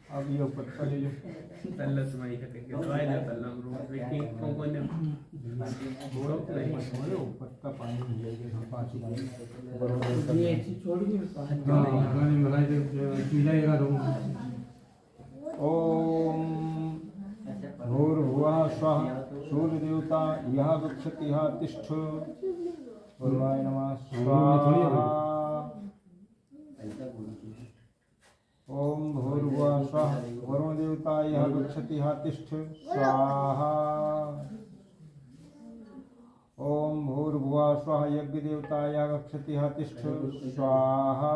अब ये पत्ता ले लो पत्ता पानी मिल जाएगा 5 ये ऐसी छोड़ी भी ओम भूर्भुवः स्वः सूर्य देवता यह गच्छति यह तिष्ठ भगवाय नमः स्वाहा ओम भूर्भुवः स्वः वरुण देवता यह गच्छति यह तिष्ठ स्वाहा ओम भूर्भुवः स्वः यज्ञ देवता यह गच्छति यह तिष्ठ स्वाहा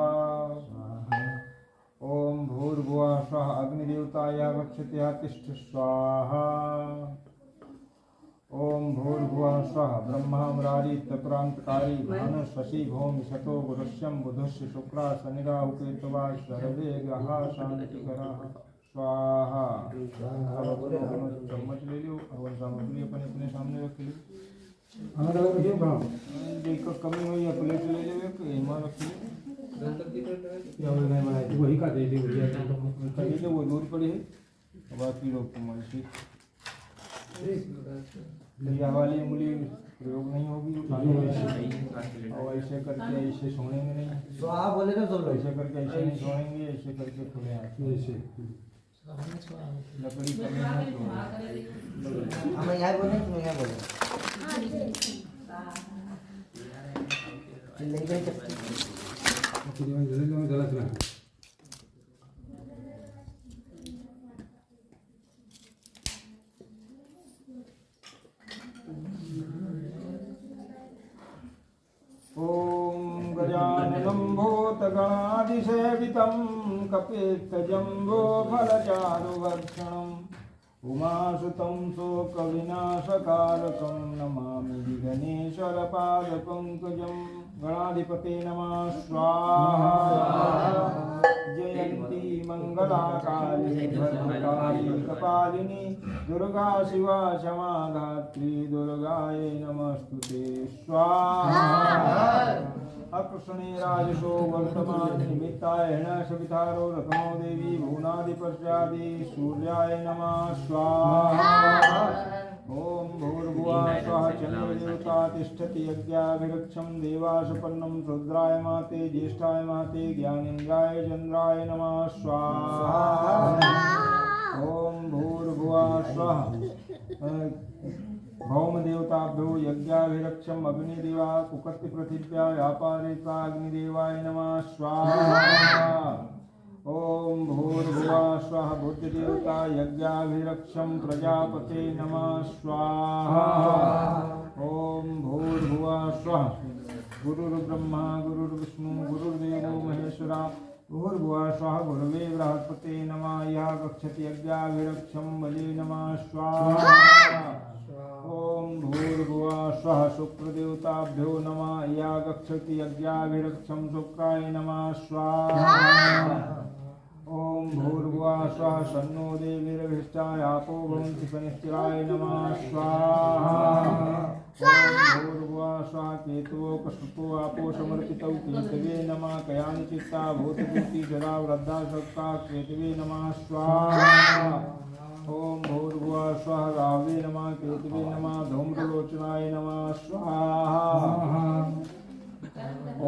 ओम भूर्भुवः स्वः अग्निदेवता यह गच्छति यह तिष्ठ स्वाहा ओम भूर्भुवः स्वः ब्रह्मा मुरारी तत्रांतकारी भानु शशि भौम शतो गुरुष्यम बुधस्य शुक्रा शनिराहु केतवा सर्वे ग्रहा शांतिकराः स्वाहा चम्मच ले लो और सामग्री अपने अपने सामने रख लो देखो कमी हुई है प्लेट ले लो एक इमा रख लो वही का दे दे वो दूर पड़ी है बाकी लोग कमाई लिया वाली उंगली प्रयोग नहीं होगी और ऐसे करके ऐसे छोड़ेंगे नहीं स्वाहा बोले ना सब लोग ऐसे करके ऐसे नहीं छोड़ेंगे ऐसे करके खुले ऐसे लकड़ी कमी है हम यहाँ बोले तुम यहाँ बोले ले गए ओम गजाननं भूतगणादिसेवितं कपित्थजम्बो फलचारुभक्षणम् उमासुतं शोकविनाशकारकं नमामि गणेशरपादपङ्कजं गणाधिपते नमः स्वाहा जयन्ती मंगलाकाली भद्रकाली कपालिनी दुर्गा शिवा क्षमा धात्री दुर्गाय नमस्तुते स्वाहा अकृष्णे राजसो वर्तमान निमित्ताय न सवितारो रत्नो देवी भुवनादिपश्चादि सूर्याय नमः स्वाहा ओम भूर्भुवः स्वः चन्द्रदेवता तिष्ठति यज्ञाभिरक्षं देवासपन्नं रुद्राय माते ज्येष्ठाय माते ज्ञानेन्द्राय चन्द्राय नमः स्वाहा ओम भूर्भुवः स्वः भौम देवताभ्यो यज्ञाभिरक्षम अग्निदेवा कुकर्ति पृथिव्या व्यापारिता अग्निदेवाय नमः स्वाहा ओम भूर्भुवः स्वः बुद्धदेवता यज्ञाभिरक्षम प्रजापते नमः स्वाहा ओम भूर्भुवः स्वः गुरुर्ब्रह्मा गुरुर्विष्णु गुरुर्देवो महेश्वरा भूर्भुवः स्वः गुरवे बृहस्पते नमः यः गच्छति यज्ञाभिरक्षं बले नमः स्वाहा ओम भूर्भुवः स्वः शुक्रदेवताभ्यो नमः या गच्छति यज्ञाभिरक्षं शुक्राय नमः स्वाहा ओम भूर्भुवः स्वः सन्नो देवीर्भिष्टाय आपो भवन्ति सनिश्चिराय नमः स्वाहा ओम भूर्भुवः स्वः केतवो कश्यपो आपो समर्पितौ केतवे नमः कयानि चित्ता भूतपूर्ति जरा वृद्धा शक्ता केतवे नमः स्वाहा ओम भूर्भुवः स्वः रावे नमः केतवे नमः धूम्रलोचनाय नमः स्वाहा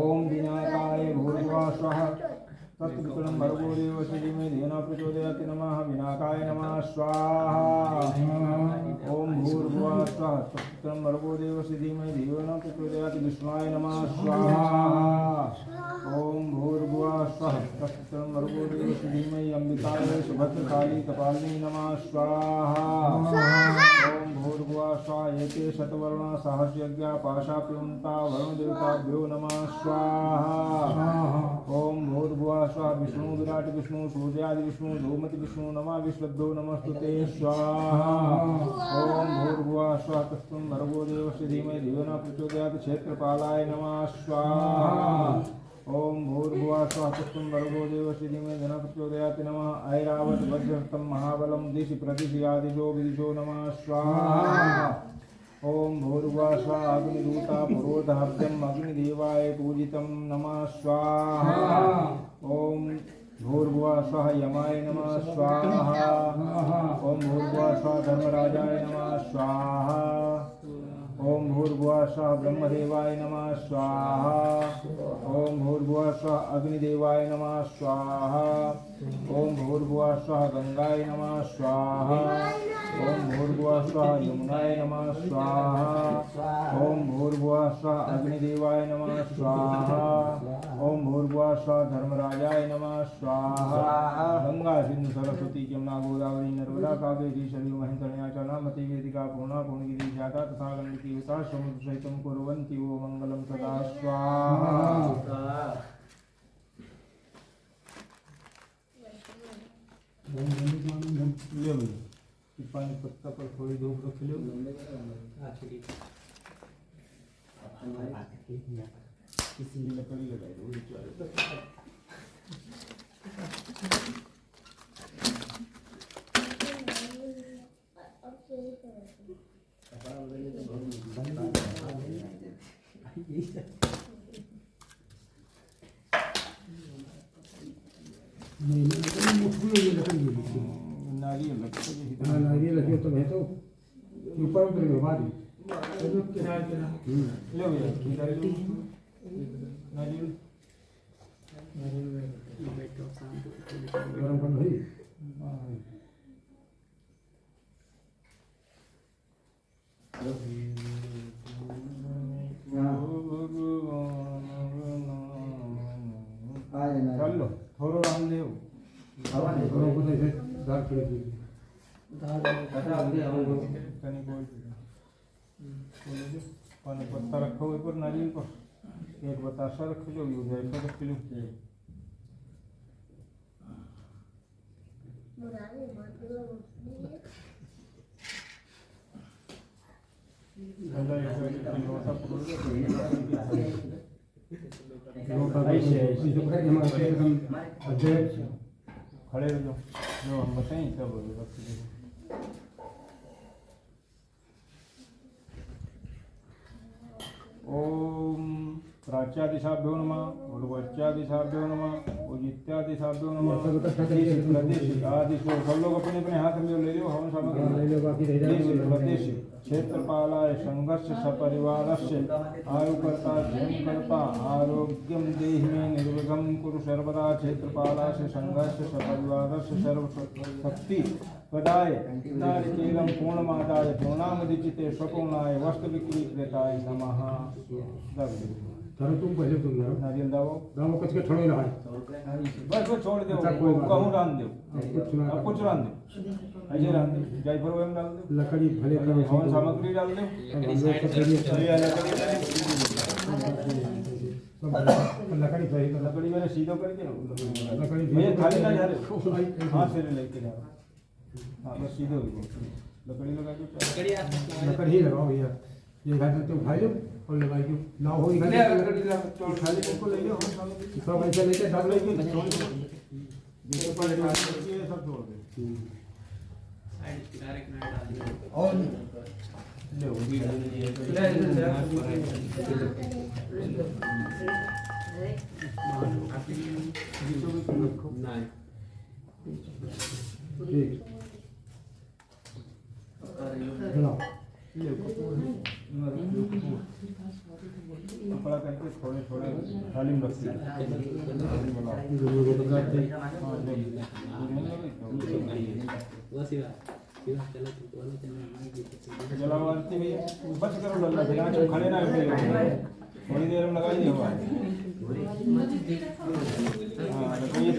ओम दिनाकाय भूर्भुवः स्वः तत्विक्रम भर्गो देवस्य धीमहि धियो न प्रचोदयात् नमः विनाकाय नमः स्वाहा ओम भूर्भुवः स्वः तत्विक्रम भर्गो देवस्य धीमहि धियो न प्रचोदयात् विष्णुवाय नमः स्वाहा ओम भूर्भुवः स्वः तत्विक्रम भर्गो देवस्य धीमहि अंबिकाय सुभद्रकाली कपालिनी नमः स्वाहा ओम भूर्भुवः स्वः एते शतवर्णा सहस्रयज्ञा पाशाप्युन्ता वरुणदेवताभ्यो नमः स्वाहा ओम भूर्भुवः स्वः विष्णु विराट विष्णु सूर्यादि विष्णु धूमति विष्णु नमः विश्वभ्यो नमस्तुते स्वाहा ओम भूर्भुवः स्वः तत्त्वं भर्गो देवस्य धीमहि धियो न प्रचोदयात् क्षेत्रपालाय नमः स्वाहा ओम भूर्भुवः स्वः तत्त्वं भर्गो देवस्य धीमहि धियो न प्रचोदयात् नमः ऐरावत वज्रहस्तं महाबलं दिशि प्रदिशि आदिशो विदिशो नमः स्वाहा ओम भूर्भुवः स्वः अग्निदूता पुरोधहव्यम् अग्निदेवाय पूजितं नमः स्वाहा ओम भूर्भुवः स्वः यमाय नमः स्वाहा ओम भूर्भुवः स्वः धर्मराजाय नमः स्वाहा ओम भूर्भुवः स्वः ब्रह्मदेवाय नमः स्वाहा ओम भूर्भुवः स्वः अग्निदेवाय नमः स्वाहा ओम भूर्भुवः स्वः गंगाय नमः स्वाहा ओम भूर्भुवः स्वः यमुनाय नमः स्वाहा ओम भूर्भुवः स्वः अग्निदेवाय नमः स्वाहा ओम भूर्भुवः स्वः धर्मराजाय नमः स्वाहा गंगा सिंधु सरस्वती जमुना गोदावरी नर्मदा कावेरी सरयू महेन्द्रण्या च नामती वेदिका पूर्णा पूर्णगिरी जाता तथा गंडकी उता समुद्र सहितं कुर्वन्ति वो मंगलं सदा स्वाहा ले भाई पानी पत्ता पर थोड़ी धूप रख लो किसी भी लकड़ी लगाई दो नारियल नारियल लगे तो है तो ऊपर उतर गए बारी ले भैया नारियल गरम कर भाई चल लो थोड़ा राम ले गरम को ऐसे दाल पड़े दी कनी कोई पानी पत्ता रखो ऊपर नारियल पर एक बतासा रख लो ये ऐसा रख लो खड़े हो जाओ जो हम बताएं तब रख दो ओम प्राच्यादिशाभ्यो नमः उर्वच्यादिशाभ्यो नमः उदित्यादिशाभ्यो नमः प्रदेश आदिशो सब लोग अपने अपने हाथ में ले लो हम सामग्री प्रदेश क्षेत्रपालाय संघर्ष सपरिवारस्य आयुकर्ता जयंकर्ता आरोग्यम देहि मे निर्विघ्नं कुरु सर्वदा क्षेत्रपालास्य संघर्ष सपरिवारस्य सर्वशक्ति प्रदाय नारिकेलं पूर्णमादाय पूर्णामदिचिते स्वपूर्णाय वस्त्रविक्रीकृताय नमः। धरो तुम पहले तुम धरो नारियल दाओ दाओ कच के छोड़ो रहा बस वो छोड़ दो कहूँ रान दो अब कुछ रान दो ऐसे रान दो जायफल वगैरह डाल दो लकड़ी भले करो हवन सामग्री डाल दो लकड़ी सही लकड़ी मैंने सीधो करके लकड़ी भैया खाली ना जा रहे हाँ सिर लेके जा हाँ बस सीधे हो लकड़ी लगा दो लकड़ी ही लगाओ भैया ये घर में तुम खाई लो और लगाई दो ना हो लकड़ी खाली को ले लो सब ऐसे लेके डाल लो सब छोड़ दे और ठीक चलो कपड़ा करके थोड़े थोड़े थाली में रखिए। जलावरती भी बच करो लल्ला बिना खड़े ना बैठे थोड़ी देर में लगाई होगा। हाँ ये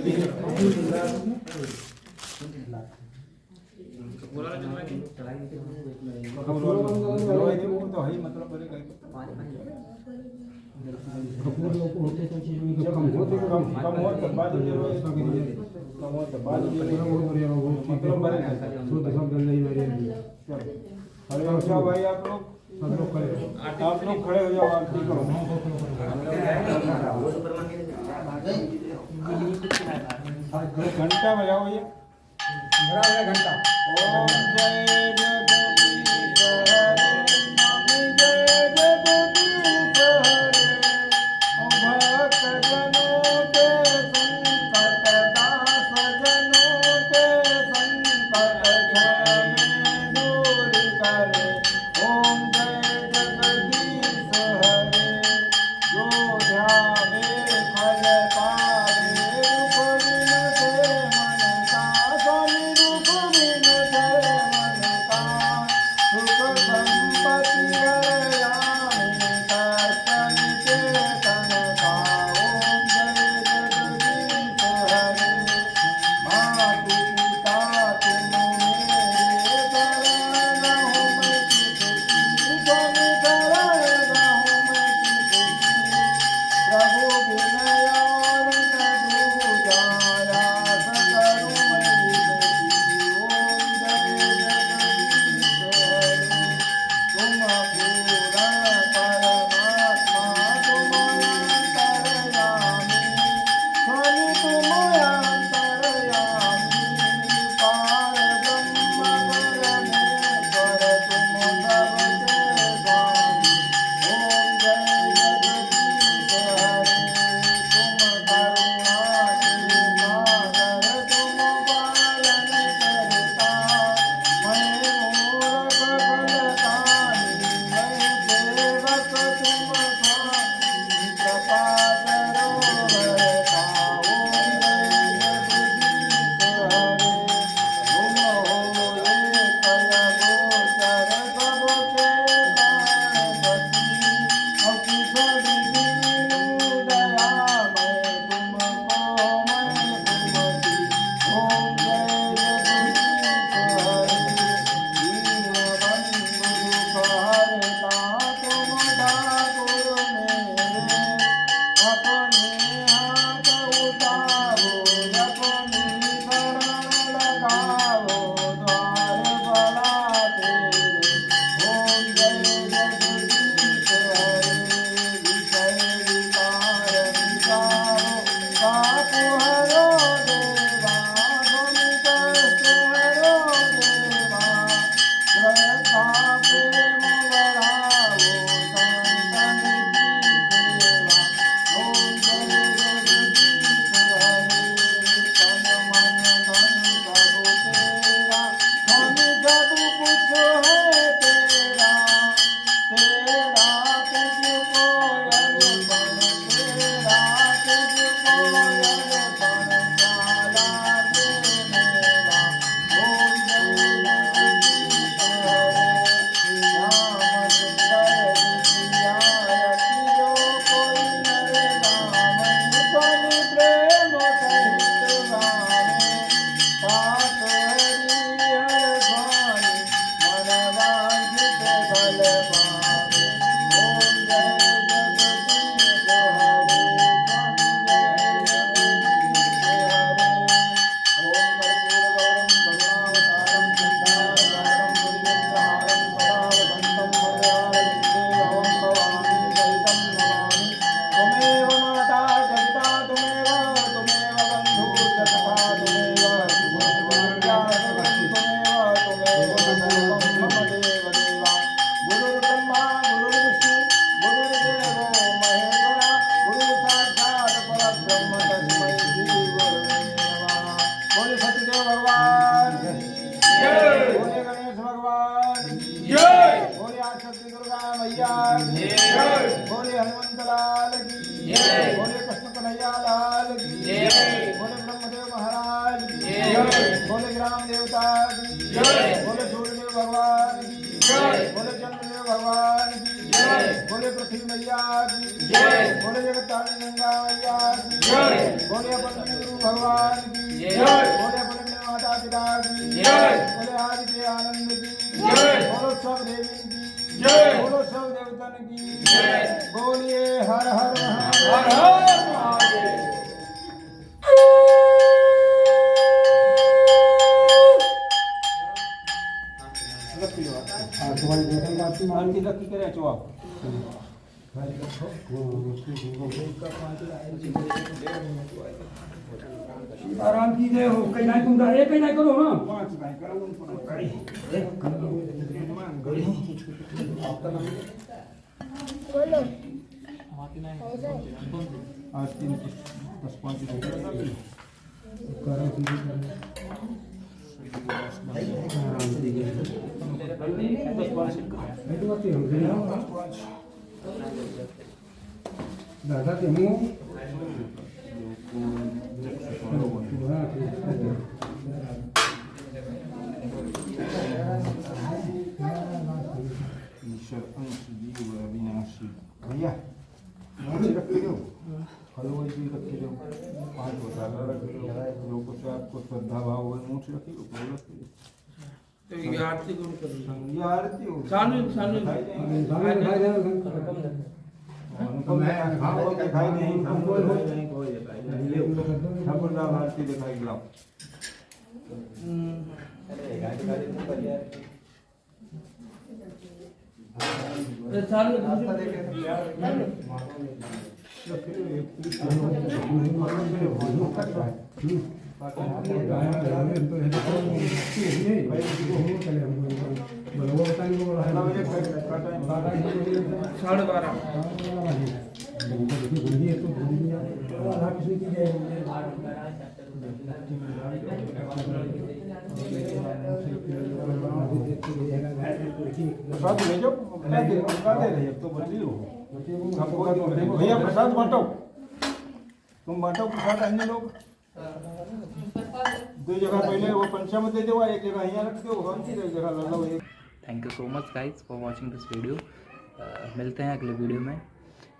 तो है मतलब कपूर लोग होते तो चीज़ में कम होते कम हो तो बाद में कम हो तो बाद में बहुत बढ़िया वो मतलब बड़े शुद्ध सब गंदा ही मेरे अरे अच्छा भाई आप लोग सब लोग खड़े खड़े हो जाओ आरती करो। घंटा बजाओ ये घंटा ओम जय जगदीश हरे नम जय जगदीश हरे ओ भक्त जनों के संकट दास जनों के संकट क्षण दूर करे। ओम जय जगदीश हरे जो ध्यावे फल पावे रूप विनते मन का स्वामी रूप विनते मन का सुख संपत्ति हरयामि कष्ट निकेतन का। ओम जय जगदीश हरे मातु पिता तुम मेरे शरण हो मैं किसी स्वामी शरण हो मैं किसी प्रभु विनय और न दूजाया सकरूं मैं विनती। ओम जय जगदीश हरे तुम पूर्ण परमात्मा तुम अंतर्यामी स्वामी तुम अंतर्यामी पार ब्रह्म परमेश्वर तुम सबके स्वामी। ओम जय जगदीश हरे तुम करुणा के सागर तुम पालन करता मैं मूर्ख फलदानी मैं सेवक तुम स्वामी कृपा करो बरता। ओम जय जगदीश हरे तुम हो एक गोचर सबके प्राणपति अकिशोरी दीनु दया मैं तुमको मैं सुमति। ओम जय जगदीश हरे दीनबंधु दुख हरता तुम ठाकुर मेरे अपने हाथ उठाओ अपनी शरण लगाओ द्वार बड़ा तेरे। ओम जय जगदीश हरे विषय विकार मिटाओ पाप हरो देवा तुम कष्ट हरो देवा श्रद्धा प्रेम बढ़ाओ संतन की सेवा। ओम जय जगदीश हरे तन मन धन सब तेरा धन सब कुछ है तेरा तेरा तुझको अर्पण तेरा तुझको अर्पण सारा दे मेरा। ओम जय जगदीश हरे श्याम सुंदर दिव्या रति जो कोई नर गावै स्वामी प्रेम सहित गावे पाठ हरिहर स्वामी मन वांछित फल पावे। ओम जय जगदीश हरे स्वामी जय जगदीश हरे। ओम कर्पूरगौरं करुणावतारं चन्द्रावतारं दुर्गेन्द्रहारं सदा वसन्तं हृदयारविन्दे अहं भवानी सहितं नमामि। त्वमेव माता जगता त्वमेव बन्धु सखा त्वमेव विद्याधरं त्वमेव सर्वं मम देव देवा। गुरुर्ब्रह्मा गुरुर्विष्णु गुरुर्देवो महेश्वरा गुरु साक्षात् परब्रह्म तस्मै श्री गुरवे नमः। बोले सत्यदेव भगवान की जय। बोले गणेश भगवान की जय। बोले आदि शक्ति दुर्गा मैया की जय। बोले बोले हनुमंत लाल की जय, बोले कृष्ण कन्हैया लाल की जय, बोले ब्रह्मदेव महाराज की जय, बोले ग्राम देवता की जय, बोले सूर्यदेव भगवान की जय, बोले चंद्रदेव भगवान की जय, बोले पृथ्वी मैया की जय, बोले जगतारिणी गंगा मैया की जय, बोले अपने गुरु भगवान की जय, बोले अपने माता पिता की जय, बोले आदित्य आनंद की जय, बोलो सब देवी की जय, बोलो सब देवतन की जय, बोलिए हर हर महादेव। तुम्हारी बेटा बात आंटी लकी करे चो आप आराम कीजिए हो कहीं नहीं तुम एक कहीं नहीं करो हाँ 5 भाई करो उनको करी आज 3 10 5 करो आराम कीजिए दादा तेमू ईश्वर अंश जीव अविनाशी भैया मूछ रख लो फलों जी रख लो 5 मसाला रख लो जो कुछ आपको श्रद्धा भाव है मूछ रख लो फल रख लो तो ये आरती कौन कर रहा है? ये आरती हो सानू खाई नहीं ठाकुर राम आरती दिखाई गिलाओ सानू साढ़े 12 ले जाओ तो बदली हो भैया प्रसाद बांटो तुम बांटो प्रसाद अन्य लोग 2 जगह पहले वो पंचामृत दे दो 1 जगह यहाँ रख दो कौन सी जगह लो thank you so much guys for watching this video. मिलते हैं अगले वीडियो में,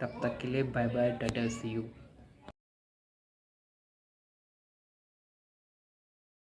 तब तक के लिए बाय बाय, टाटा, सी यू।